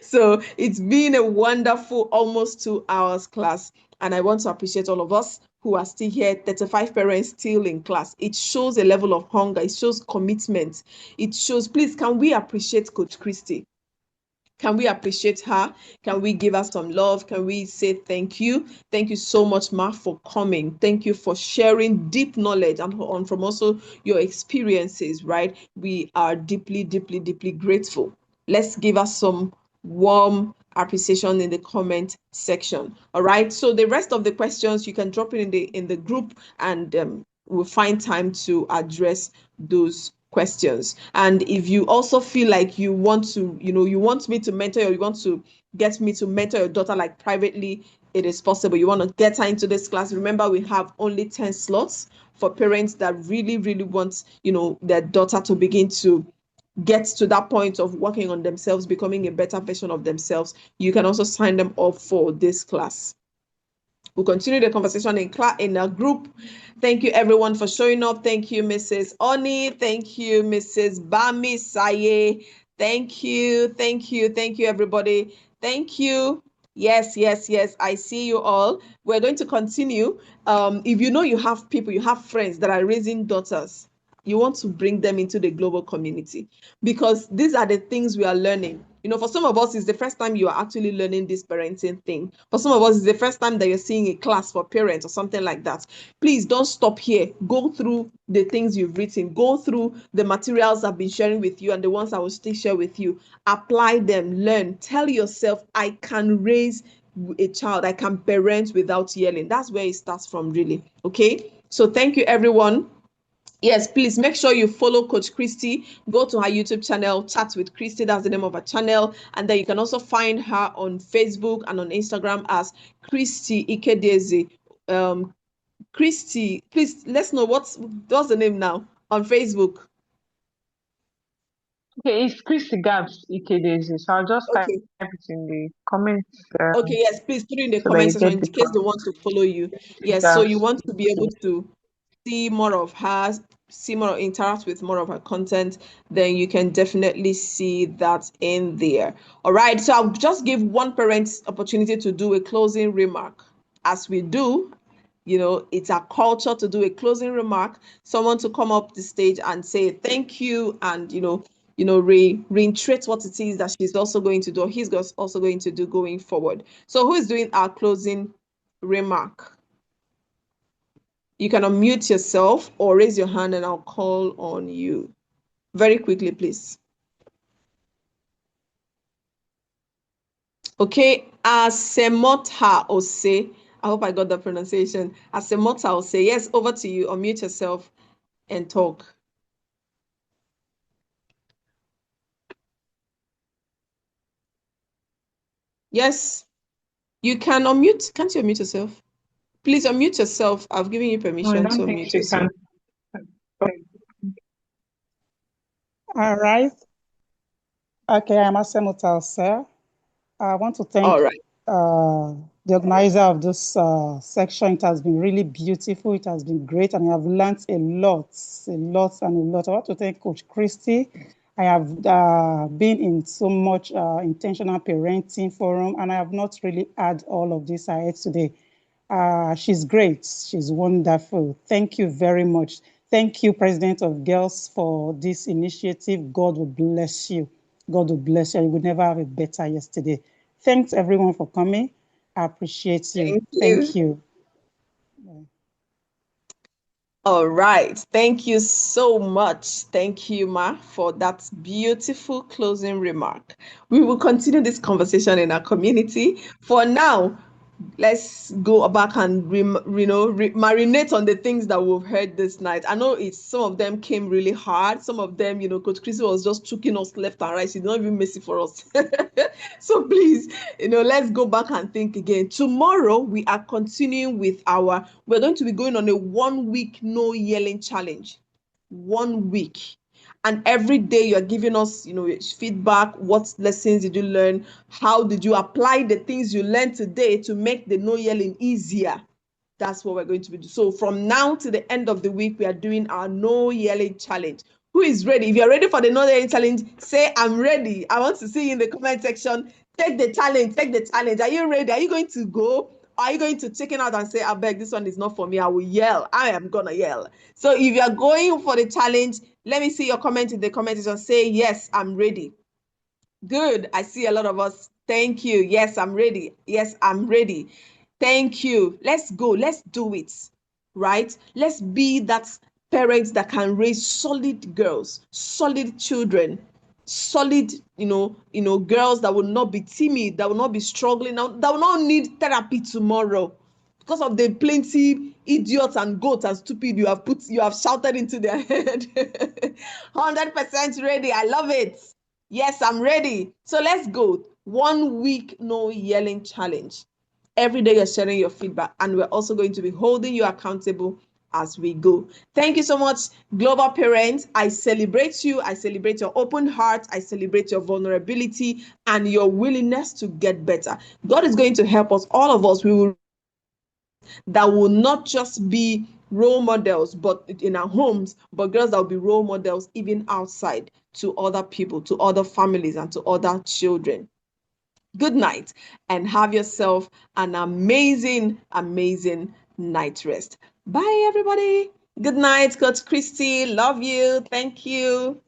So it's been a wonderful almost 2 hours class, and I want to appreciate all of us who are still here, 35 parents still in class. It shows a level of hunger. It shows commitment. It shows, please, can we appreciate Coach Christy? Can we appreciate her? Can we give her some love? Can we say thank you? Thank you so much, Ma, for coming. Thank you for sharing deep knowledge and from also your experiences, right? We are deeply, deeply, deeply grateful. Let's give us some warm appreciation in the comment section. All right. So the rest of the questions you can drop it in the group, and we'll find time to address those questions. And if you also feel like you want me to mentor, or you want to get me to mentor your daughter, like privately, it is possible. You want to get her into this class. Remember, we have only 10 slots for parents that really, really want, their daughter to begin to get to that point of working on themselves, becoming a better version of themselves. You can also sign them up for this class. We'll continue the conversation in a group. Thank you, everyone, for showing up. Thank you, Mrs. Oni. Thank you, Mrs. Bami Saye. Thank you, thank you, thank you, everybody. Thank you. Yes, yes, yes. I see you all. We're going to continue. If you have people, you have friends that are raising daughters, you want to bring them into the global community, because these are the things we are learning. For some of us, it's the first time you are actually learning this parenting thing. For some of us, it's the first time that you're seeing a class for parents or something like that. Please don't stop here. Go through the things you've written. Go through the materials I've been sharing with you and the ones I will still share with you. Apply them, learn. Tell yourself, I can raise a child. I can parent without yelling. That's where it starts from, really. Okay? So thank you, everyone. Yes, please make sure you follow Coach Christy. Go to her YouTube channel, Chat with Christy. That's the name of her channel. And then you can also find her on Facebook and on Instagram as Christy Ikedeze. Christy, please let's know what's the name now on Facebook. Okay, it's Christy Gabs Ikedezi. So I'll just type Okay. it in the comments Okay, yes, please put it in the so that comment you section get in the case they want to follow you. Christy Yes, so you Gabs. want to be able to see more of her, see more, interact with more of her content, then you can definitely see that in there. All right, so I'll just give one parent opportunity to do a closing remark. As we do, it's our culture to do a closing remark, someone to come up the stage and say thank you, and reiterate what it is that she's also going to do, or he's also going to do going forward. So who is doing our closing remark? You can unmute yourself or raise your hand and I'll call on you. Very quickly, please. Okay, Asemota Ose. I hope I got the pronunciation. Asemota Ose. Yes, over to you. Unmute yourself and talk. Yes, you can unmute. Can't you unmute yourself? Please unmute yourself. I've given you No, I permission to don't think unmute she yourself. can. All right. Okay, I'm Asemutal, sir. I want to thank All right. the organizer of this section. It has been really beautiful. It has been great, and I have learned a lot, and a lot. I want to thank Coach Christy. I have been in so much intentional parenting forum, and I have not really had all of this I had today. She's great. She's wonderful. Thank you very much. Thank you, President of Girls, for this initiative. God will bless you. God will bless you. You would never have a better yesterday. Thanks, everyone, for coming. I appreciate you. Thank you. Thank you. All right. Thank you so much. Thank you, Ma, for that beautiful closing remark. We will continue this conversation in our community. For now, let's go back and marinate on the things that we've heard this night. I know some of them came really hard. Some of them, Coach Chrissy was just choking us left and right. She's not even messy for us. So please, let's go back and think again. Tomorrow we are continuing with we're going to be going on a 1 week no yelling challenge. 1 week. And every day you're giving us, feedback. What lessons did you learn? How did you apply the things you learned today to make the no yelling easier? That's what we're going to be doing. So from now to the end of the week, we are doing our no yelling challenge. Who is ready? If you're ready for the no yelling challenge, say I'm ready. I want to see you in the comment section. Take the challenge. Take the challenge. Are you ready? Are you going to go? Are you going to chicken out and say, I beg, this one is not for me? I will yell. I am gonna yell. So if you're going for the challenge, let me see your comment in the comment section. Say, yes, I'm ready. Good. I see a lot of us. Thank you. Yes, I'm ready. Yes, I'm ready. Thank you. Let's go. Let's do it. Right? Let's be that parents that can raise solid girls, solid children, solid, girls that will not be timid, that will not be struggling, that will not need therapy tomorrow because of the plenty idiots and goats and stupid you have shouted into their head. 100% ready. I love it. Yes, I'm ready. So let's go. 1 week no yelling challenge. Every day you're sharing your feedback, and we're also going to be holding you accountable as we go. Thank you so much, Global Parents. I celebrate you. I celebrate your open heart. I celebrate your vulnerability and your willingness to get better. God is going to help us, all of us. We will that will not just be role models but in our homes, but girls that will be role models even outside to other people, to other families, and to other children. Good night and have yourself an amazing, amazing night rest. Bye, everybody. Good night, Coach Christy. Love you. Thank you.